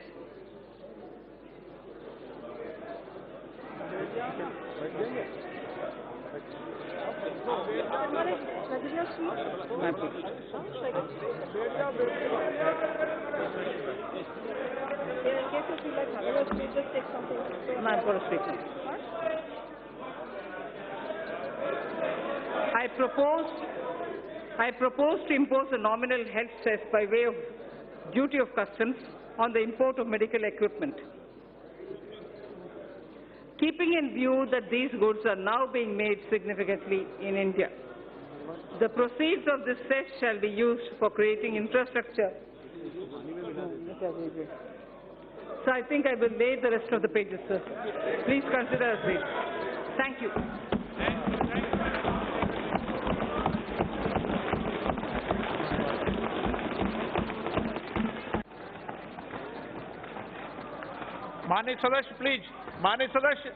Speaker 1: I propose to impose a nominal health cess by way of duty of customs on the import of medical equipment, keeping in view that these goods are now being made significantly in India. The proceeds of this cess shall be used for creating infrastructure. So I think I will lay the rest of the pages, sir. Please consider as read. Thank you.
Speaker 2: माननीय सदस्य please, माननीय सदस्य